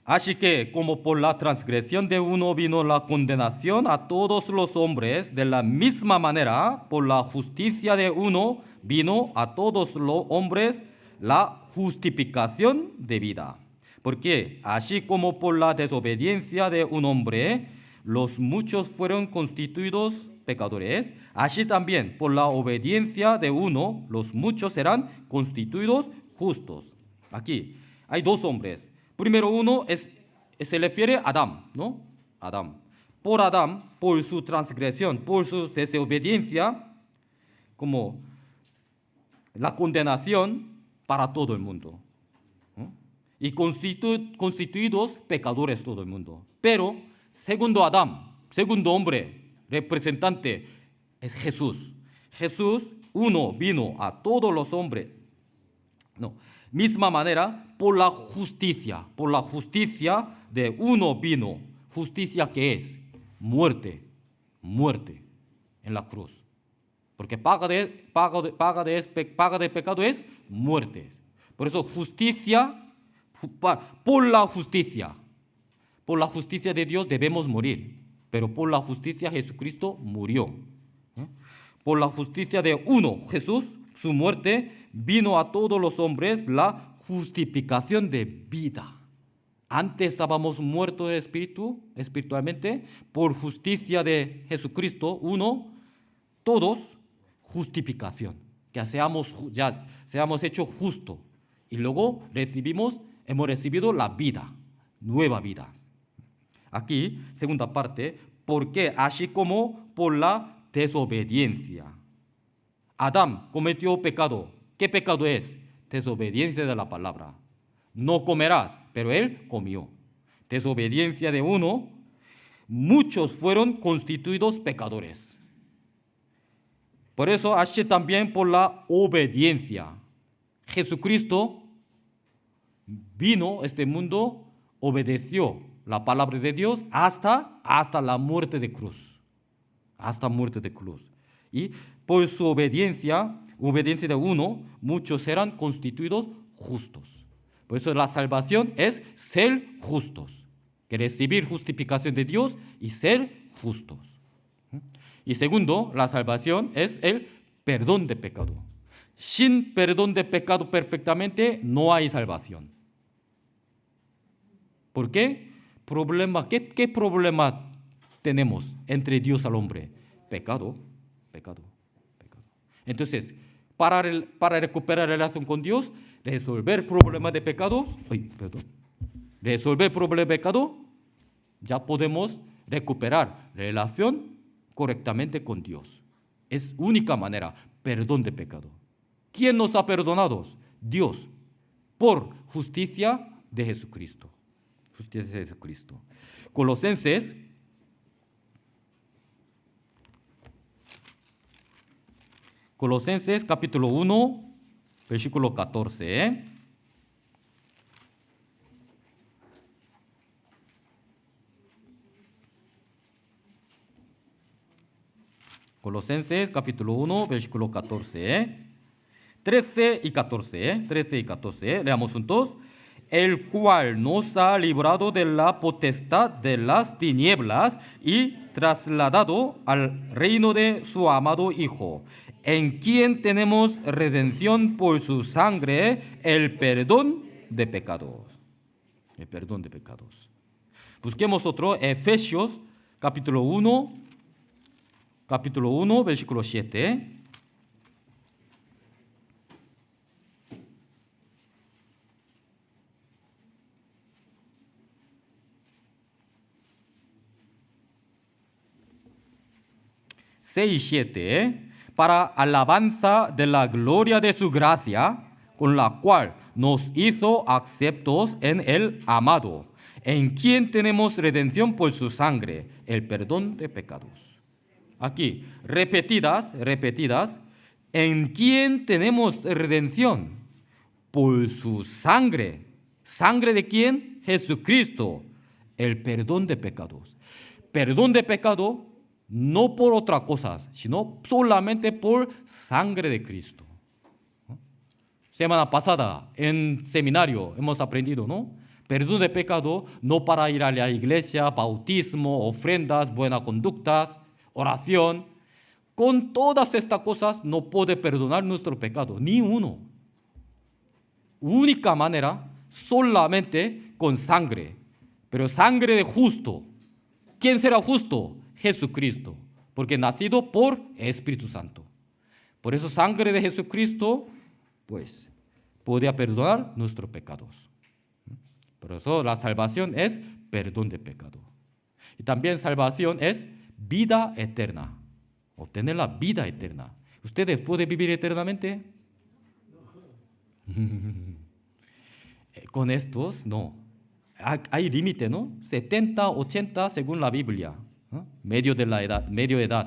Así que, como por la transgresión de uno vino la condenación a todos los hombres, de la misma manera, por la justicia de uno vino a todos los hombres la justificación de vida. Porque así como por la desobediencia de un hombre, los muchos fueron constituidos pecadores, así también por la obediencia de uno, los muchos serán constituidos justos. Aquí hay dos hombres. Primero uno se refiere a Adán, ¿no? Adán. Por Adán, por su transgresión, por su desobediencia, como la condenación para todo el mundo. ¿No? Y constituidos pecadores todo el mundo. Pero, segundo Adán, segundo hombre, representante, es Jesús. Jesús, uno, vino a todos los hombres. No, misma manera, por la justicia de uno vino. ¿Justicia qué es? Muerte en la cruz. Porque paga de pecado es muerte. Por eso justicia, por la justicia de Dios debemos morir. Pero por la justicia Jesucristo murió. Por la justicia de uno, Jesús, su muerte, vino a todos los hombres la justificación de vida. Antes estábamos muertos de espiritualmente, por justicia de Jesucristo, uno, todos, justificación, que ya seamos hechos justos. Y luego hemos recibido la vida, nueva vida. Aquí, segunda parte, porque así como por la desobediencia. Adán cometió pecado. ¿Qué pecado es? Desobediencia de la palabra. No comerás, pero él comió. Desobediencia de uno, muchos fueron constituidos pecadores. Por eso, así también por la obediencia. Jesucristo vino a este mundo, obedeció la palabra de Dios hasta la muerte de cruz. Hasta muerte de cruz. Y por su obediencia de uno, muchos serán constituidos justos. Por eso la salvación es ser justos, que recibir justificación de Dios y ser justos. Y segundo, la salvación es el perdón de pecado. Sin perdón de pecado perfectamente no hay salvación. ¿Por qué? ¿Qué problema tenemos entre Dios y el hombre? Pecado. Entonces, para recuperar la relación con Dios, resolver problemas de pecado, ya podemos recuperar relación correctamente con Dios. Es única manera, perdón de pecado. ¿Quién nos ha perdonado? Dios, por justicia de Jesucristo. Justicia de Jesucristo. Colosenses capítulo 1, versículo 14. Colosenses capítulo 1, versículo 14. 13 y 14. Leamos juntos. El cual nos ha librado de la potestad de las tinieblas y trasladado al reino de su amado Hijo, en quien tenemos redención por su sangre, el perdón de pecados. El perdón de pecados. Busquemos otro, Efesios capítulo 1, versículo 7. 6 y 7, para alabanza de la gloria de su gracia, con la cual nos hizo aceptos en el amado, en quien tenemos redención por su sangre, el perdón de pecados. Aquí, repetidas, en quien tenemos redención por su sangre. ¿Sangre de quién? Jesucristo, el perdón de pecados. Perdón de pecado no por otra cosa, sino solamente por sangre de Cristo. Semana pasada en seminario hemos aprendido, ¿no? Perdón de pecado no para ir a la iglesia, bautismo, ofrendas, buenas conductas, oración. Con todas estas cosas no puede perdonar nuestro pecado, ni uno. Única manera, solamente con sangre, pero sangre de justo. ¿Quién será justo? Jesucristo, porque nacido por Espíritu Santo. Por eso sangre de Jesucristo, pues, podía perdonar nuestros pecados. Por eso la salvación es perdón de pecado. Y también salvación es vida eterna, obtener la vida eterna. ¿Ustedes pueden vivir eternamente? Con estos, no. Hay límite, ¿no? 70, 80 según la Biblia. Medio edad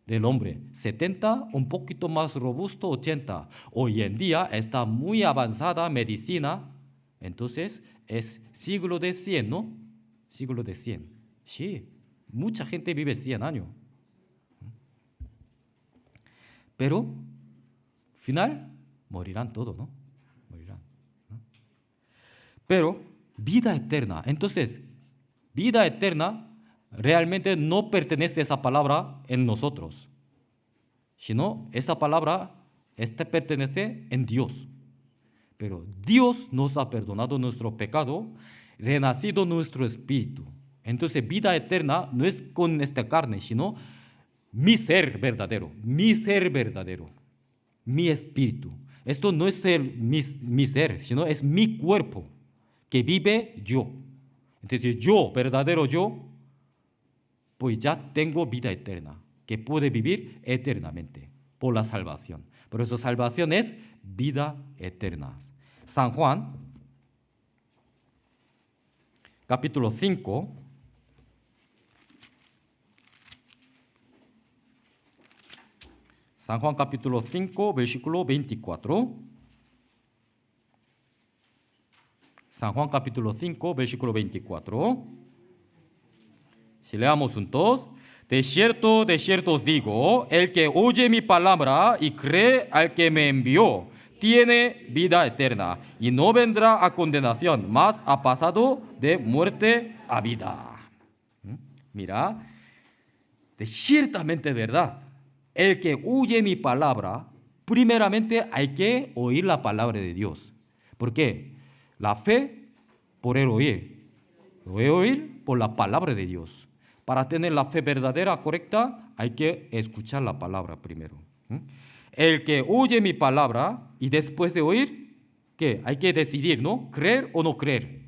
del hombre. 70, un poquito más robusto, 80. Hoy en día está muy avanzada medicina, entonces es siglo de 100, ¿no? Siglo de 100. Sí, mucha gente vive 100 años. Pero, final, morirán todos, ¿no? Morirán, ¿no? Pero, vida eterna. Entonces, vida eterna realmente no pertenece a esa palabra en nosotros, sino esa palabra pertenece en Dios. Pero Dios nos ha perdonado nuestro pecado, renacido nuestro espíritu. Entonces, vida eterna no es con esta carne, sino mi ser verdadero, mi espíritu. Esto no es mi ser, sino es mi cuerpo que vive yo. Entonces, yo, verdadero yo, pues ya tengo vida eterna, que puede vivir eternamente por la salvación. Por eso salvación es vida eterna. San Juan, capítulo 5, San Juan capítulo 5, versículo 24. San Juan capítulo 5, versículo 24. Si leamos juntos, de cierto os digo, el que oye mi palabra y cree al que me envió, tiene vida eterna y no vendrá a condenación, mas ha pasado de muerte a vida. Mira, de ciertamente verdad, el que oye mi palabra, primeramente hay que oír la palabra de Dios. ¿Por qué? La fe por el oír. Oír por la palabra de Dios. Para tener la fe verdadera, correcta, hay que escuchar la palabra primero. El que oye mi palabra y después de oír, ¿qué? Hay que decidir, ¿no? ¿Creer o no creer?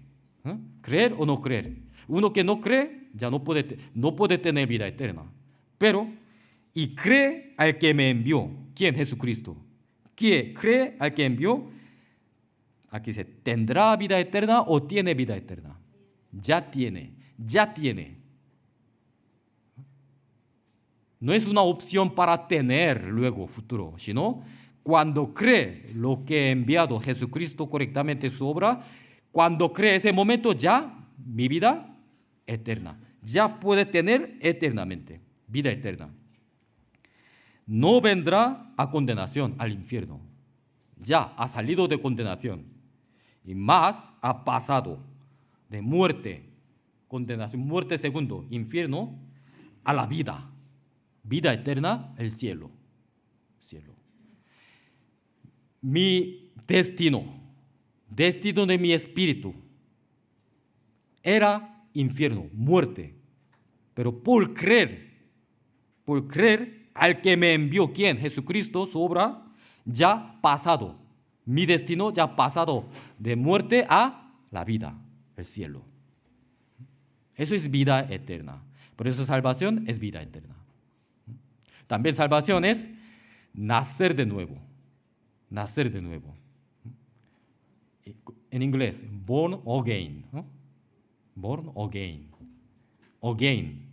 ¿Creer o no creer? Uno que no cree ya no puede tener vida eterna. Pero, y cree al que me envió. ¿Quién? Jesucristo. ¿Quién cree al que envió? Aquí dice, ¿tendrá vida eterna o tiene vida eterna? Ya tiene. No es una opción para tener luego futuro, sino cuando cree lo que ha enviado Jesucristo correctamente su obra, cuando cree ese momento ya mi vida eterna, ya puede tener eternamente vida eterna. No vendrá a condenación, al infierno. Ya ha salido de condenación y más ha pasado de muerte, condenación, muerte segundo, infierno, a la vida. Vida eterna, el cielo. Mi destino de mi espíritu era infierno, muerte. Pero por creer al que me envió, ¿quién? Jesucristo, su obra, ya pasado. Mi destino ya pasado de muerte a la vida, el cielo. Eso es vida eterna. Por eso salvación es vida eterna. También salvación es nacer de nuevo. Nacer de nuevo. En inglés, born again, ¿no? Born again. Again,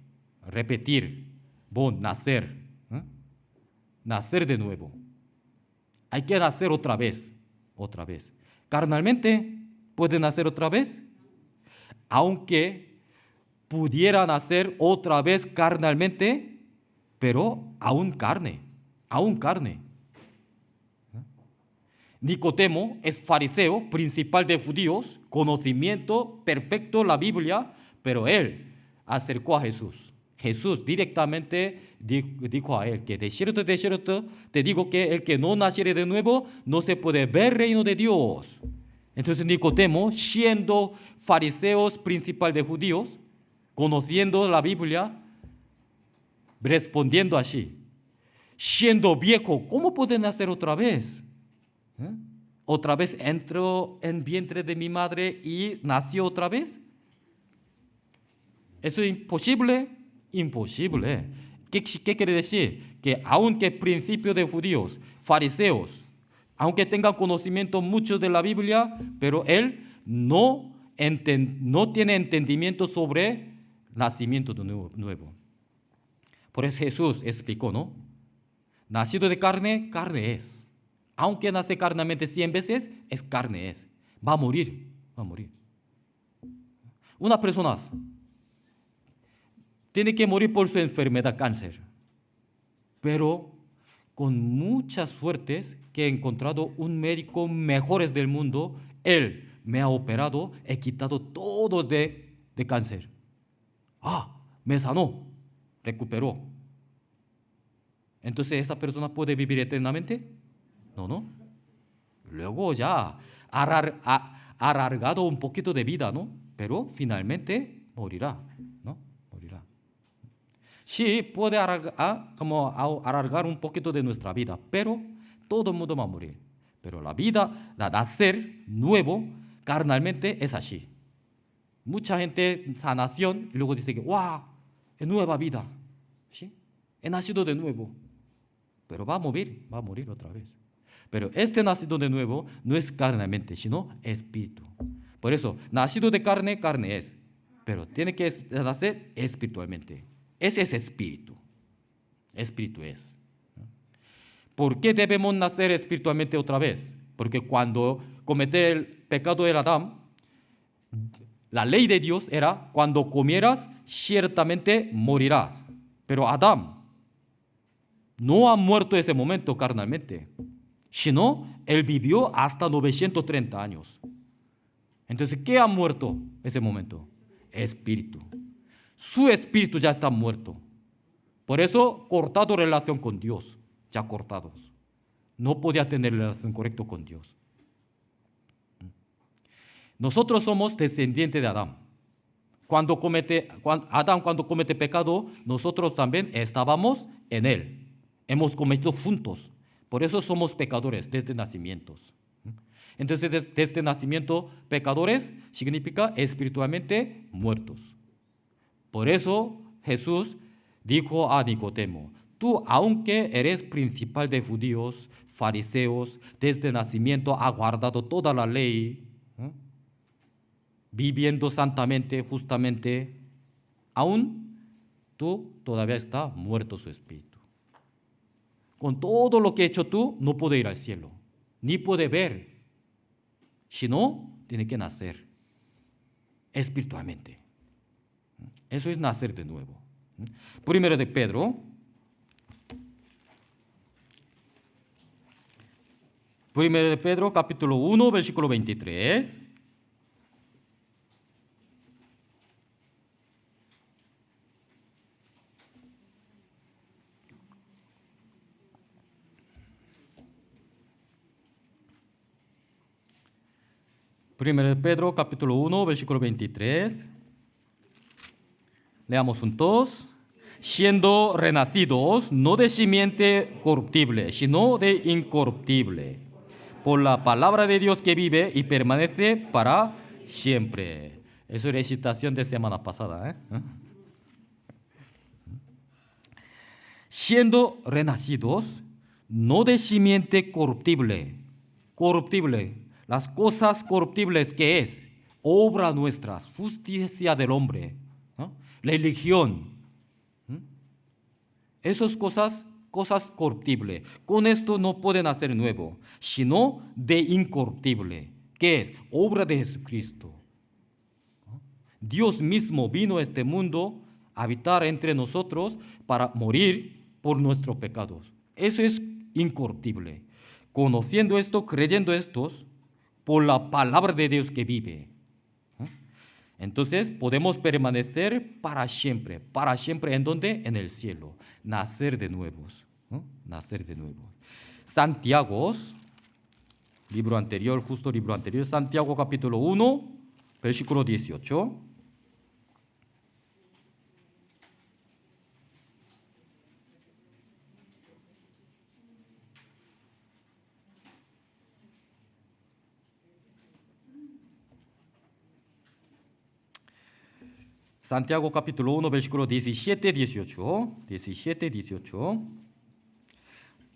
repetir. Born, nacer. ¿No? Nacer de nuevo. Hay que nacer otra vez. Otra vez. Carnalmente, ¿puede nacer otra vez? Aunque pudiera nacer otra vez carnalmente, pero aún carne. Aún carne. Nicodemo es fariseo, principal de judíos, conocimiento perfecto la Biblia, pero él acercó a Jesús. Jesús directamente dijo a él que de cierto te digo que el que no naciere de nuevo no se puede ver el reino de Dios. Entonces Nicodemo, siendo fariseo principal de judíos, conociendo la Biblia, respondiendo así, siendo viejo, ¿cómo puede nacer otra vez? ¿Otra vez entró en vientre de mi madre y nació otra vez? ¿Eso es imposible? Imposible. ¿Qué quiere decir? Que aunque principio de judíos, fariseos, aunque tengan conocimiento mucho de la Biblia, pero él no tiene entendimiento sobre nacimiento de nuevo. Por eso Jesús explicó, ¿no? Nacido de carne, carne es. Aunque nace carnalmente 100 veces, es carne es. Va a morir, va a morir. Una persona tiene que morir por su enfermedad, cáncer. Pero con muchas suertes que he encontrado un médico mejores del mundo, él me ha operado, he quitado todo de cáncer. Me sanó, recuperó. Entonces, ¿esa persona puede vivir eternamente? No. Luego ya alargado un poquito de vida, ¿no? Pero finalmente morirá, ¿no? Morirá. Sí, puede alargar un poquito de nuestra vida, pero todo el mundo va a morir. Pero la vida, la nacer nuevo, carnalmente es así. Mucha gente sanación y luego dice que, ¡wow! Es nueva vida. ¿Sí? He nacido de nuevo. Pero va a morir otra vez. Pero este nacido de nuevo no es carnalmente, sino espíritu. Por eso, nacido de carne, carne es. Pero tiene que nacer espiritualmente. Ese es espíritu. Espíritu es. ¿Por qué debemos nacer espiritualmente otra vez? Porque cuando cometió el pecado de Adán, la ley de Dios era, cuando comieras, ciertamente morirás. Pero Adán no ha muerto ese momento carnalmente, sino él vivió hasta 930 años. Entonces, ¿qué ha muerto ese momento? Espíritu. Su espíritu ya está muerto. Por eso, cortado relación con Dios, ya cortados. No podía tener relación correcta con Dios. Nosotros somos descendientes de Adán. Adán cuando comete pecado, nosotros también estábamos en él. Hemos cometido juntos. Por eso somos pecadores desde nacimientos. Entonces, desde nacimiento, pecadores significa espiritualmente muertos. Por eso Jesús dijo a Nicodemo, tú, aunque eres principal de judíos, fariseos, desde nacimiento has guardado toda la ley, viviendo santamente, justamente, aún tú todavía está muerto su espíritu. Con todo lo que has hecho tú, no puede ir al cielo, ni puede ver, sino tiene que nacer espiritualmente. Eso es nacer de nuevo. Primero de Pedro. Primero de Pedro, capítulo 1, versículo 23. Primero de Pedro, capítulo 1, versículo 23. Leamos juntos. Siendo renacidos, no de simiente corruptible, sino de incorruptible, por la palabra de Dios que vive y permanece para siempre. Eso es recitación de semana pasada, siendo renacidos, no de simiente corruptible, las cosas corruptibles que es, obra nuestra, justicia del hombre, ¿no? Religión, esas cosas corruptibles, con esto no pueden hacer nuevo, sino de incorruptible, que es obra de Jesucristo. Dios mismo vino a este mundo a habitar entre nosotros para morir por nuestros pecados. Eso es incorruptible. Conociendo esto, creyendo estos, por la palabra de Dios que vive. Entonces podemos permanecer para siempre. ¿Para siempre en dónde? En el cielo. Nacer de nuevos. Nacer de nuevo. Santiago, libro anterior, Santiago capítulo 1, versículo 18. Santiago capítulo 1, versículo 17, 18.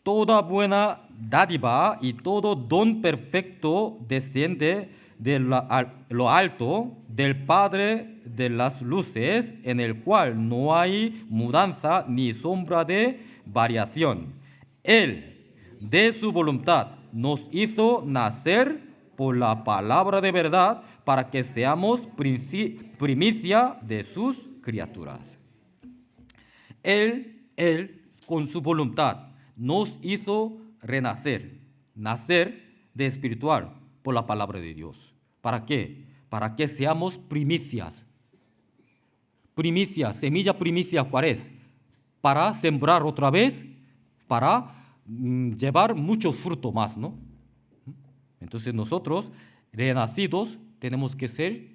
Toda buena dádiva y todo don perfecto desciende de lo alto del Padre de las luces, en el cual no hay mudanza ni sombra de variación. Él, de su voluntad, nos hizo nacer por la palabra de verdad, para que seamos primicia de sus criaturas. Él, con su voluntad, nos hizo renacer, nacer de espiritual por la palabra de Dios. ¿Para qué? Para que seamos primicias. Primicia, semilla primicia, ¿cuál es? Para sembrar otra vez, para llevar mucho fruto más, ¿no? Entonces nosotros, renacidos, tenemos que ser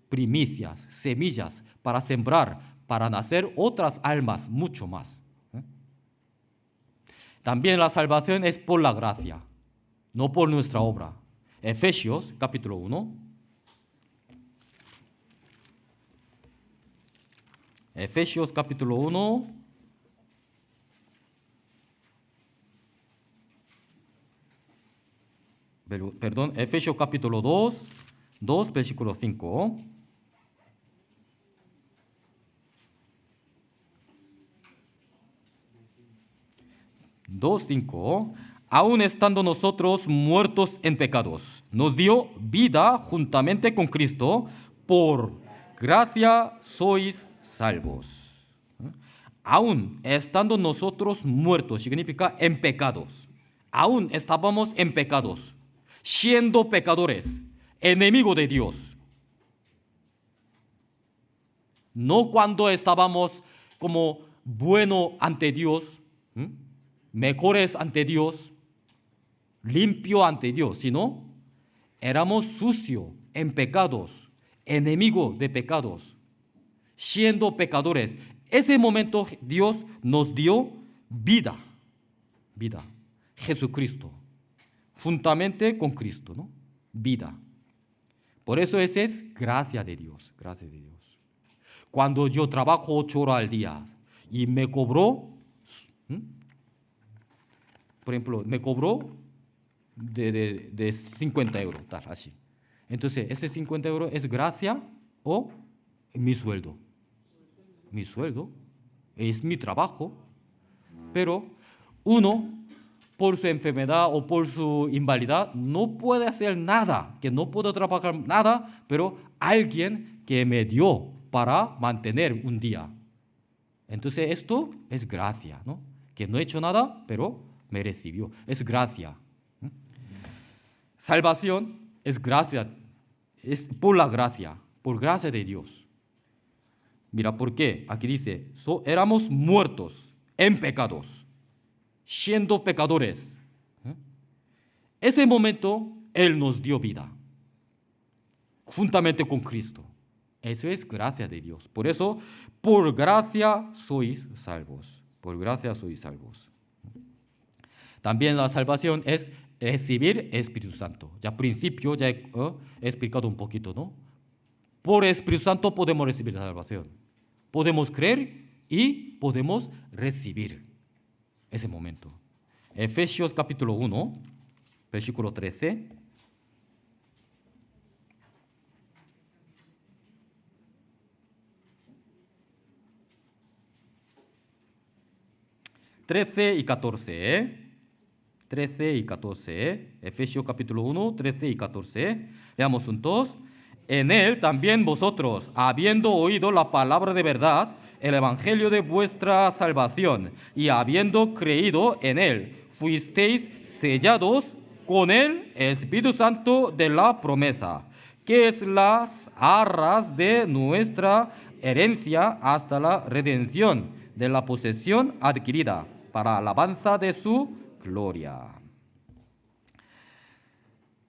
primicias, semillas, para sembrar, para nacer otras almas mucho más. También la salvación es por la gracia, no por nuestra obra. Efesios capítulo 1. Efesios capítulo 1. Perdón, Efesios capítulo 2, versículo 5. 2:5. Aun estando nosotros muertos en pecados, nos dio vida juntamente con Cristo, por gracia sois salvos. Aun estando nosotros muertos, significa en pecados. Aún estábamos en pecados, siendo pecadores, enemigos de Dios. No cuando estábamos como bueno ante Dios, mejores ante Dios, limpio ante Dios, sino éramos sucios en pecados, enemigos de pecados, siendo pecadores. Ese momento Dios nos dio vida, Jesucristo, juntamente con Cristo, ¿no? Vida. Por eso esa es gracia de Dios, gracia de Dios. Cuando yo trabajo 8 horas al día y me cobró, por ejemplo, me cobró de 50 euros, tal, así. Entonces, ese 50 euros es gracia o mi sueldo. Mi sueldo es mi trabajo, pero uno, por su enfermedad o por su invalidad, no puede hacer nada, que no puedo trabajar nada, pero alguien que me dio para mantener un día. Entonces esto es gracia, ¿no? Que no he hecho nada, pero me recibió. Es gracia. Salvación es gracia, es por la gracia, por gracia de Dios. Mira, ¿por qué? Aquí dice, éramos muertos en pecados, siendo pecadores. Ese momento, Él nos dio vida, juntamente con Cristo. Eso es gracia de Dios. Por eso, por gracia sois salvos. Por gracia sois salvos. También la salvación es recibir Espíritu Santo. Ya al principio ya he explicado un poquito, ¿no? Por Espíritu Santo podemos recibir la salvación. Podemos creer y podemos recibir. ese momento. Efesios capítulo 1, versículo 13. y 14, 13 y 14, Efesios capítulo 1, 13 y 14. Leamos juntos. En él también vosotros, habiendo oído la palabra de verdad, el evangelio de vuestra salvación, y habiendo creído en él, fuisteis sellados con el Espíritu Santo de la promesa, que es las arras de nuestra herencia hasta la redención de la posesión adquirida, para alabanza de su gloria.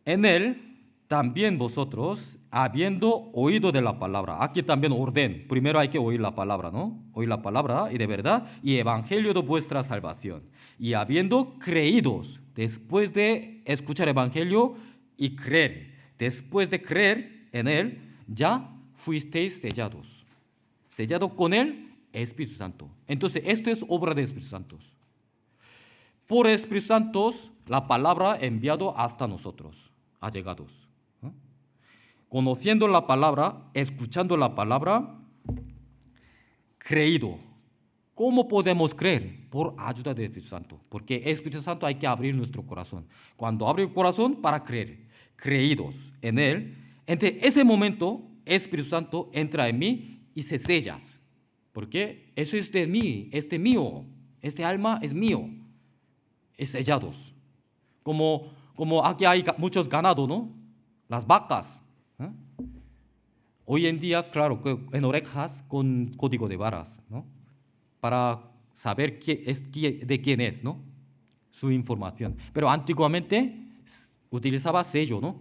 En él también vosotros, habiendo oído de la palabra, aquí también orden, primero hay que oír la palabra, ¿no? Oír la palabra y de verdad, y evangelio de vuestra salvación. Y habiendo creídos, después de escuchar evangelio y creer, después de creer en él, ya fuisteis sellados. Sellado con el Espíritu Santo. Entonces, esto es obra de Espíritu Santo. Por Espíritu Santo, la palabra enviado hasta nosotros, ha llegado. Conociendo la palabra, escuchando la palabra, creído. ¿Cómo podemos creer? Por ayuda del Espíritu Santo. Porque Espíritu Santo hay que abrir nuestro corazón. Cuando abre el corazón para creer, creídos en él, en ese momento Espíritu Santo entra en mí y se sellas. Porque eso es de mí, es de mío. Este alma es mío. Es sellados. Como aquí hay muchos ganados, ¿no? Las vacas. Hoy en día, claro, en orejas con código de barras, ¿no? Para saber de quién es, ¿no? Su información. Pero antiguamente utilizaba sello, ¿no?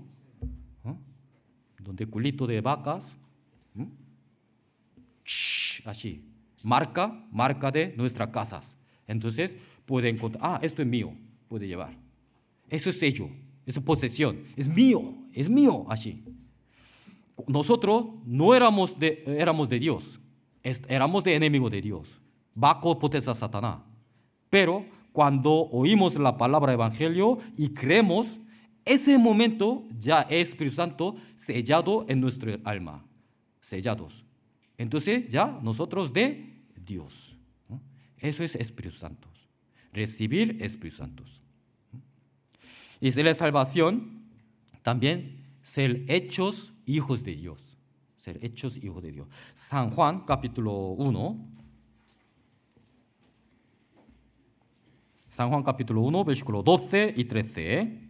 Donde culito de vacas, así, marca de nuestras casas. Entonces puede encontrar, esto es mío, puede llevar. Eso es sello, eso es posesión, es mío, así. Nosotros no éramos de Dios, éramos de enemigo de Dios, bajo potestad Satanás. Pero cuando oímos la palabra evangelio y creemos, ese momento ya es Espíritu Santo sellado en nuestra alma, sellados. Entonces ya nosotros de Dios. Eso es Espíritu Santo, recibir Espíritu Santo. Y de la salvación también ser hechos hijos de Dios. Ser hechos hijos de Dios. San Juan capítulo 1. San Juan capítulo 1, versículo 12 y 13.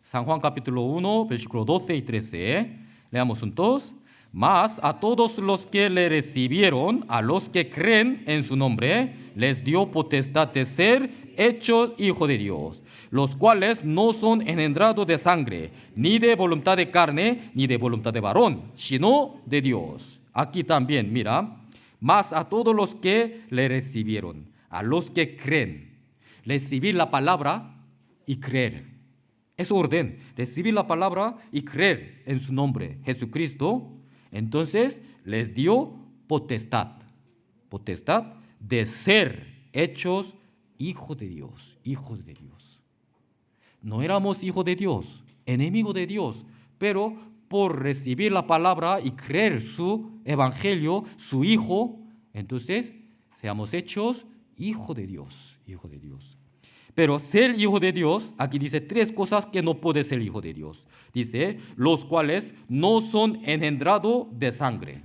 San Juan capítulo 1, versículo 12 y 13. Leamos juntos. Mas a todos los que le recibieron, a los que creen en su nombre, les dio potestad de ser hechos hijos de Dios, los cuales no son engendrados de sangre, ni de voluntad de carne, ni de voluntad de varón, sino de Dios. Aquí también, mira, mas a todos los que le recibieron, a los que creen, recibir la palabra y creer. Es orden, recibir la palabra y creer en su nombre, Jesucristo. Entonces les dio potestad de ser hechos hijos de Dios, hijos de Dios. No éramos hijos de Dios, enemigos de Dios, pero por recibir la palabra y creer su evangelio, su Hijo, entonces seamos hechos hijos de Dios, hijos de Dios. Pero ser hijo de Dios, aquí dice tres cosas que no puede ser hijo de Dios. Dice, los cuales no son engendrados de sangre.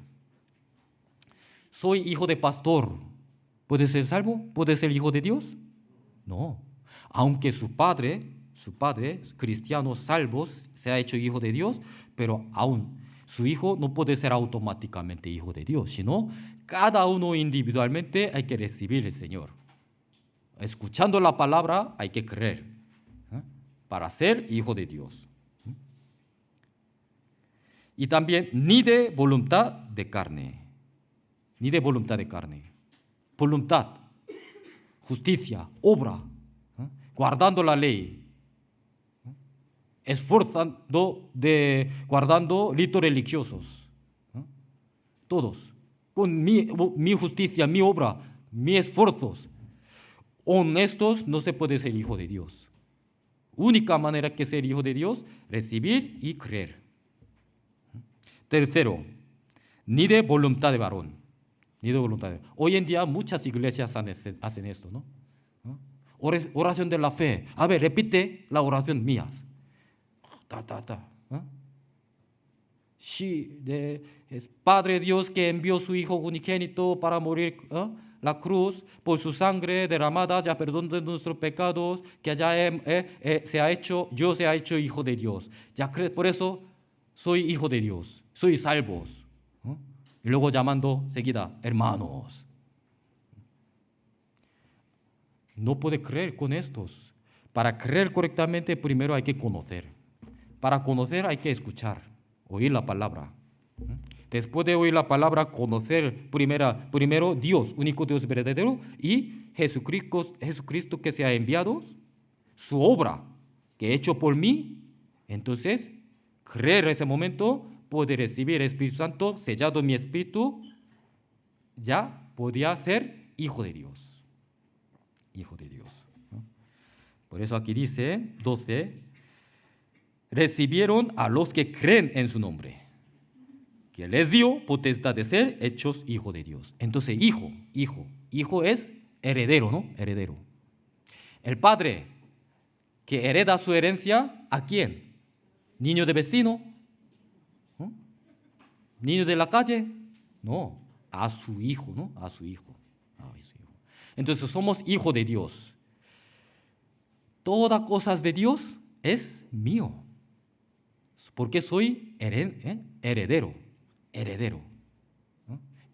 Soy hijo de pastor. ¿Puede ser salvo? ¿Puede ser hijo de Dios? No. Aunque su padre, cristiano salvo, se ha hecho hijo de Dios, pero aún su hijo no puede ser automáticamente hijo de Dios, sino cada uno individualmente hay que recibir al Señor. Escuchando la palabra hay que creer para ser hijo de Dios. Y también ni de voluntad de carne. Ni de voluntad de carne. Voluntad, justicia, obra, guardando la ley. esforzando, guardando ritos religiosos. Todos. Con mi justicia, mi obra, mis esfuerzos. Honestos no se puede ser hijo de Dios. Única manera que ser hijo de Dios, recibir y creer. Tercero, ni de voluntad de varón. Ni de voluntad de varón. Hoy en día muchas iglesias hacen esto, ¿no? Oración de la fe. A ver, repite la oración mía. Sí, es Padre Dios que envió su Hijo unigénito para morir la cruz, por su sangre derramada, ya perdón de nuestros pecados, que ya yo se ha hecho hijo de Dios. Ya por eso soy hijo de Dios, soy salvos. Y luego llamando seguida, hermanos. No puede creer con estos. Para creer correctamente, primero hay que conocer. Para conocer hay que escuchar, oír la palabra. Después de oír la palabra, conocer primero Dios, único Dios verdadero, y Jesucristo que se ha enviado, su obra que ha hecho por mí. Entonces, creer en ese momento, poder recibir el Espíritu Santo, sellado en mi espíritu, ya podía ser hijo de Dios. Hijo de Dios. Por eso aquí dice 12, recibieron a los que creen en su nombre, que les dio potestad de ser hechos hijos de Dios. Entonces, hijo es heredero, ¿no? Heredero. El padre que hereda su herencia, ¿a quién? ¿Niño de vecino? ¿No? ¿Niño de la calle? No, a su hijo, ¿no? A su hijo. Entonces somos hijos de Dios. Todas cosas de Dios es mío. Porque soy heredero.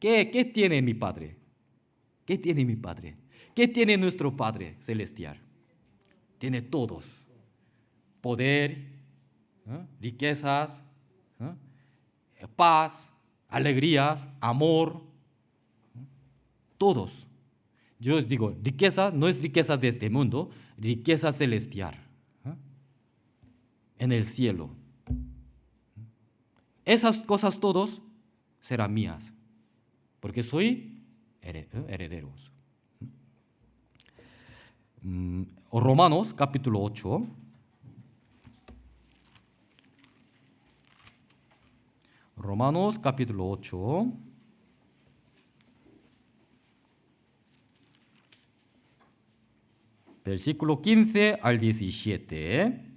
¿Qué tiene mi Padre? ¿Qué tiene mi Padre? ¿Qué tiene nuestro Padre celestial? Tiene todos. Poder, riquezas, paz, alegrías, amor. Todos. Yo digo, riqueza no es riqueza de este mundo, riqueza celestial. En el cielo. Esas cosas todos serán mías, porque soy herederos. Romanos capítulo 8. Romanos capítulo 8. Versículo 15 al 17.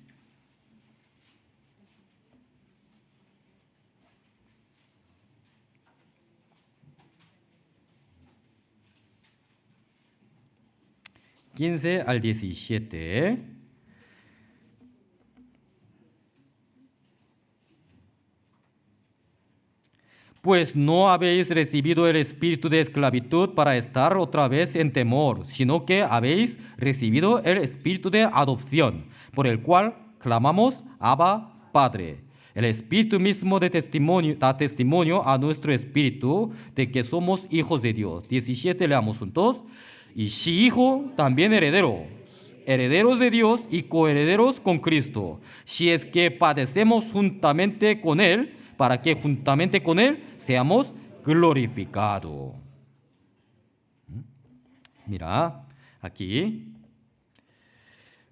Al 17. Pues no habéis recibido el espíritu de esclavitud para estar otra vez en temor, sino que habéis recibido el espíritu de adopción, por el cual clamamos, Abba, Padre. El espíritu mismo da testimonio a nuestro espíritu de que somos hijos de Dios. 17, leamos juntos. Y si hijo, también heredero, herederos de Dios y coherederos con Cristo, si es que padecemos juntamente con Él, para que juntamente con Él seamos glorificados. Mira, aquí,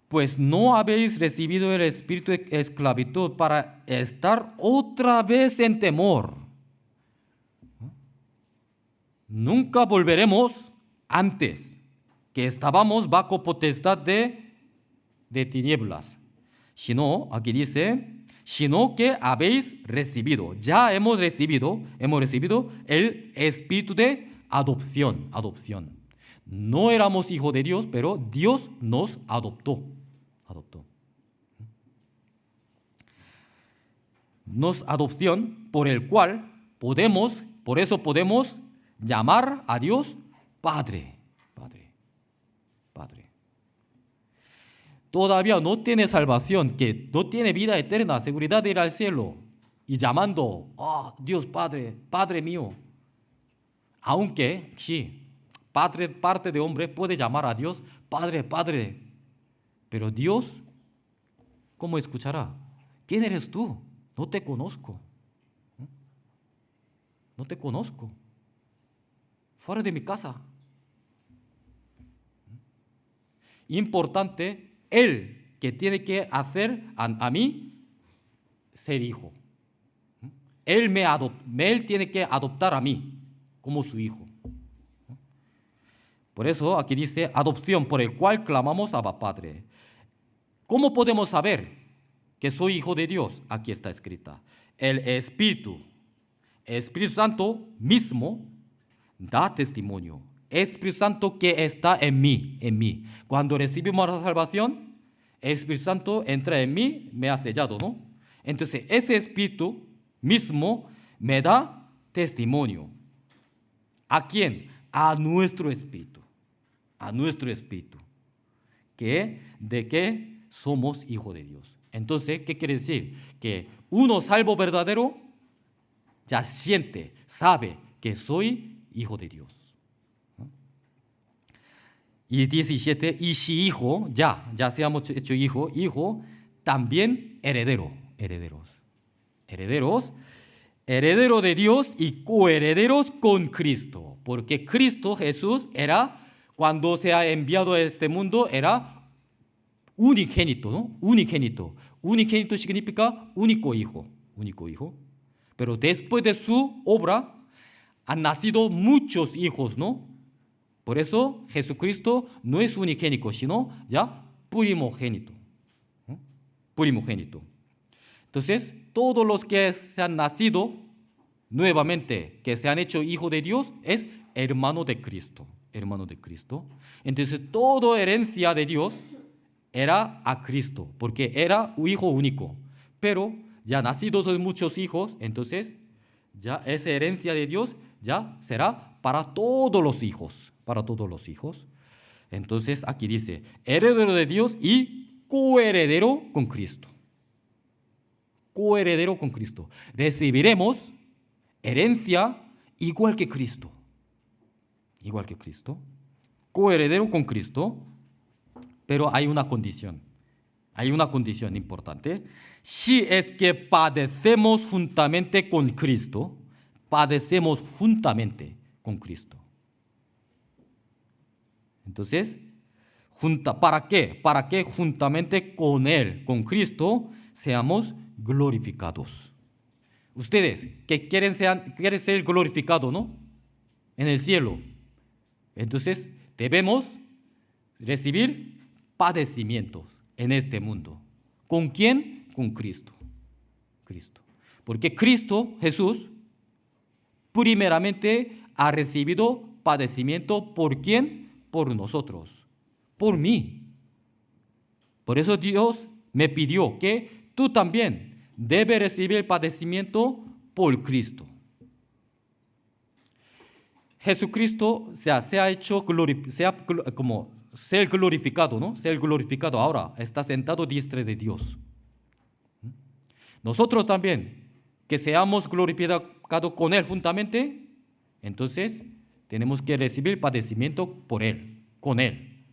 pues no habéis recibido el espíritu de esclavitud para estar otra vez en temor. Nunca volveremos antes que estábamos bajo potestad de tinieblas, sino, aquí dice, sino que habéis recibido, ya hemos recibido el espíritu de adopción. No éramos hijos de Dios, pero Dios nos adoptó. Adopción por el cual por eso podemos llamar a Dios Padre. Todavía no tiene salvación, que no tiene vida eterna, seguridad de ir al cielo, y llamando, Dios Padre, Padre mío. Aunque, sí, parte de hombre puede llamar a Dios Padre, Padre, pero Dios, ¿cómo escuchará? ¿Quién eres tú? No te conozco. No te conozco. Fuera de mi casa. Importante, él que tiene que hacer a mí ser hijo. Él tiene que adoptar a mí como su hijo. Por eso aquí dice adopción por el cual clamamos Abba Padre. ¿Cómo podemos saber que soy hijo de Dios? Aquí está escrita. El Espíritu Santo mismo da testimonio. Espíritu Santo que está en mí. Cuando recibimos la salvación, el Espíritu Santo entra en mí, me ha sellado, ¿no? Entonces, ese Espíritu mismo me da testimonio. ¿A quién? A nuestro Espíritu. A nuestro Espíritu. De que somos hijos de Dios. Entonces, ¿qué quiere decir? Que uno salvo verdadero ya siente, sabe que soy hijo de Dios. Y 17, y si hijo, ya seamos hecho hijo, también herederos, heredero de Dios y coherederos con Cristo, porque Cristo Jesús cuando se ha enviado a este mundo, era unigénito, ¿no? Unigénito significa único hijo. Pero después de su obra han nacido muchos hijos, ¿no? Por eso Jesucristo no es unigénito, sino ya primogénito. Entonces, todos los que se han nacido nuevamente, que se han hecho hijos de Dios, es hermano de Cristo. Entonces, toda herencia de Dios era a Cristo, porque era un hijo único. Pero ya nacidos de muchos hijos, entonces ya esa herencia de Dios ya será para todos los hijos. Entonces aquí dice, heredero de Dios y coheredero con Cristo. Recibiremos herencia igual que Cristo. Coheredero con Cristo, pero hay una condición importante. Si es que padecemos juntamente con Cristo, Entonces, ¿para qué? Para que juntamente con Él, con Cristo, seamos glorificados. Ustedes que quieren ser glorificados, ¿no? En el cielo. Entonces, debemos recibir padecimientos en este mundo. ¿Con quién? Con Cristo. Porque Cristo, Jesús, primeramente ha recibido padecimiento. ¿Por quién? Por nosotros, por mí. Por eso Dios me pidió que tú también debes recibir padecimiento por Cristo. Jesucristo se ha hecho como ser glorificado, ¿no? Ser glorificado ahora, está sentado a diestra de Dios. Nosotros también, que seamos glorificados con Él juntamente, entonces tenemos que recibir padecimiento por Él, con Él.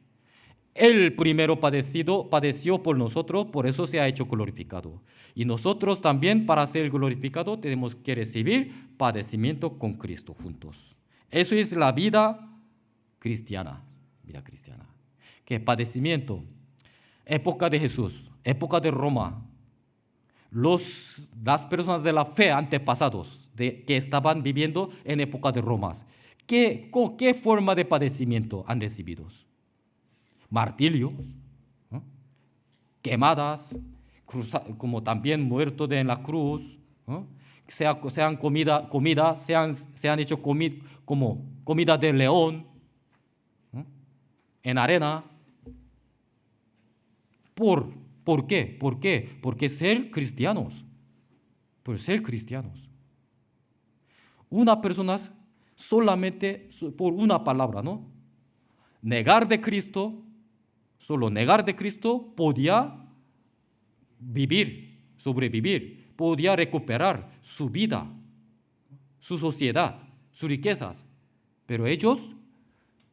Él primero padeció por nosotros, por eso se ha hecho glorificado. Y nosotros también, para ser glorificados, tenemos que recibir padecimiento con Cristo juntos. Eso es la vida cristiana. Que padecimiento, época de Jesús, época de Roma, las personas de la fe antepasados que estaban viviendo en época de Roma, ¿qué forma de padecimiento han recibido? Martirio, ¿no? Quemadas, como también muertos en la cruz, ¿no? Se han hecho como comida de león, ¿no? En arena. ¿Por qué? Porque ser cristianos. Una persona solamente por una palabra, ¿no? Solo negar de Cristo podía sobrevivir, podía recuperar su vida, su sociedad, sus riquezas. Pero ellos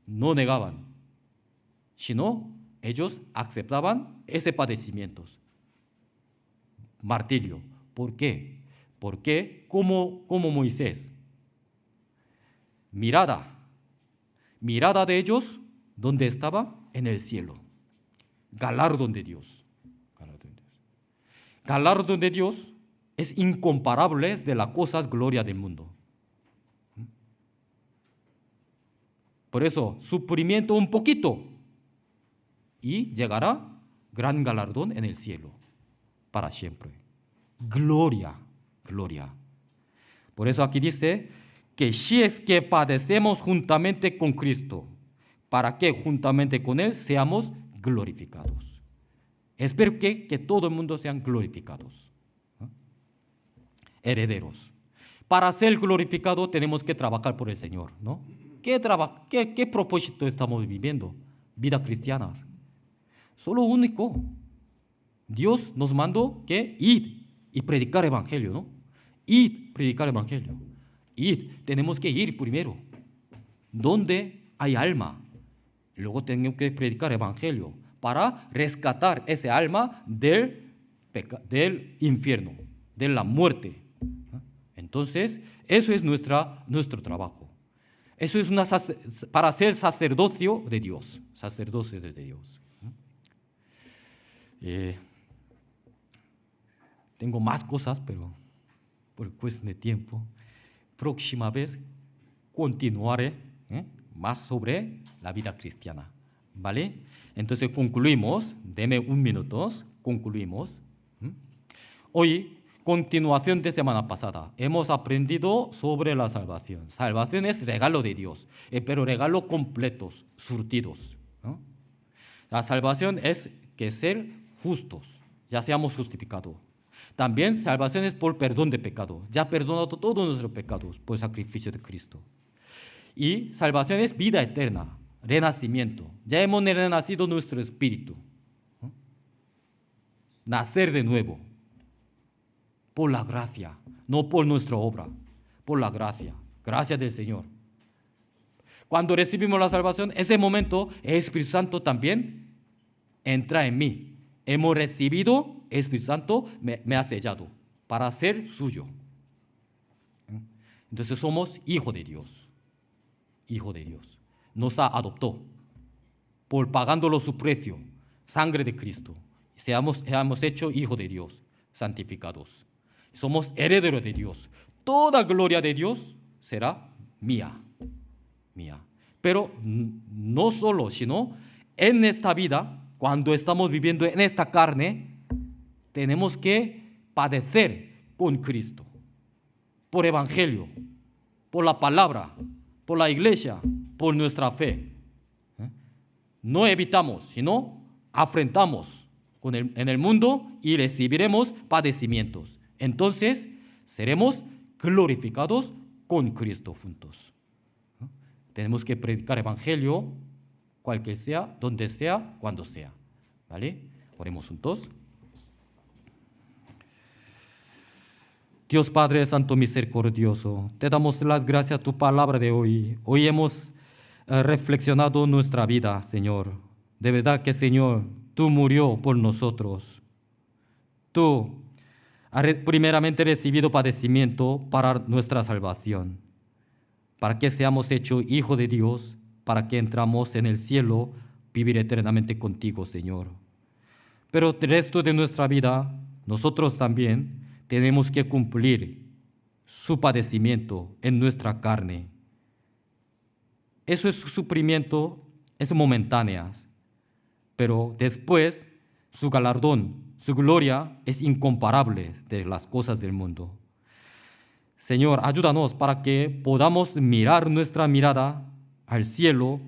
no negaban, sino ellos aceptaban ese padecimiento. martirio. ¿Por qué? Porque como Moisés, mirada de ellos, ¿dónde estaba? En el cielo. Galardón de Dios. Galardón de Dios es incomparable de las cosas gloria del mundo. Por eso, sufrimiento un poquito y llegará gran galardón en el cielo para siempre. Gloria. Por eso aquí dice que si es que padecemos juntamente con Cristo, para que juntamente con Él seamos glorificados. Espero que todo el mundo sean glorificados. Herederos. Para ser glorificado tenemos que trabajar por el Señor, ¿no? ¿Qué propósito estamos viviendo? Vida cristiana. Solo único. Dios nos mandó que ir y predicar el evangelio, ¿no? Ir, predicar el evangelio. Ir, tenemos que ir primero. Donde hay alma. Luego tenemos que predicar el evangelio para rescatar ese alma del infierno, de la muerte. Entonces, eso es nuestro trabajo. Eso es para ser sacerdocio de Dios. Sacerdocio de Dios. Tengo más cosas, pero por cuestión de tiempo, próxima vez continuaré más sobre la vida cristiana. ¿Vale? Entonces concluimos, deme un minuto, concluimos. Hoy, continuación de semana pasada, hemos aprendido sobre la salvación. Salvación es regalo de Dios, pero regalo completos, surtidos, ¿no? La salvación es que ser justos, ya seamos justificados. También salvación es por perdón de pecado, ya perdonado todos nuestros pecados por el sacrificio de Cristo. Y salvación es vida eterna, renacimiento. Ya hemos renacido nuestro espíritu, ¿no? Nacer de nuevo. Por la gracia, no por nuestra obra, por la gracia, gracia del Señor. Cuando recibimos la salvación, ese momento el Espíritu Santo también entra en mí. Hemos recibido, el Espíritu Santo me ha sellado para ser suyo. Entonces somos hijos de Dios. Hijo de Dios. Nos adoptó por pagándolo su precio, sangre de Cristo. Seamos hecho hijos de Dios, santificados. Somos herederos de Dios. Toda gloria de Dios será mía. Pero no solo, sino en esta vida, cuando estamos viviendo en esta carne, tenemos que padecer con Cristo. Por evangelio, por la palabra, por la iglesia, por nuestra fe. No evitamos, sino afrontamos en el mundo y recibiremos padecimientos. Entonces, seremos glorificados con Cristo juntos. Tenemos que predicar el evangelio, cualquier sea, donde sea, cuando sea. ¿Vale? Oremos juntos. Dios Padre Santo Misericordioso, te damos las gracias a tu palabra de hoy. Hoy hemos reflexionado nuestra vida, Señor. De verdad que, Señor, tú murió por nosotros. Tú primeramente recibido padecimiento para nuestra salvación, para que seamos hechos hijos de Dios, para que entramos en el cielo, vivir eternamente contigo, Señor. Pero el resto de nuestra vida, nosotros también tenemos que cumplir su padecimiento en nuestra carne. Eso es sufrimiento, es momentáneo, pero después su galardón, su gloria es incomparable de las cosas del mundo. Señor, ayúdanos para que podamos mirar nuestra mirada al cielo,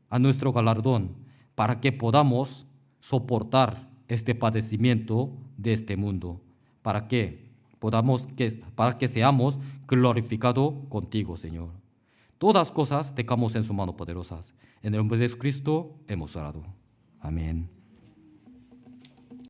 a nuestro galardón, para que podamos soportar este padecimiento de este mundo, para que seamos glorificados contigo, Señor. Todas cosas dejamos en sus manos poderosas. En el nombre de Cristo hemos orado. Amén.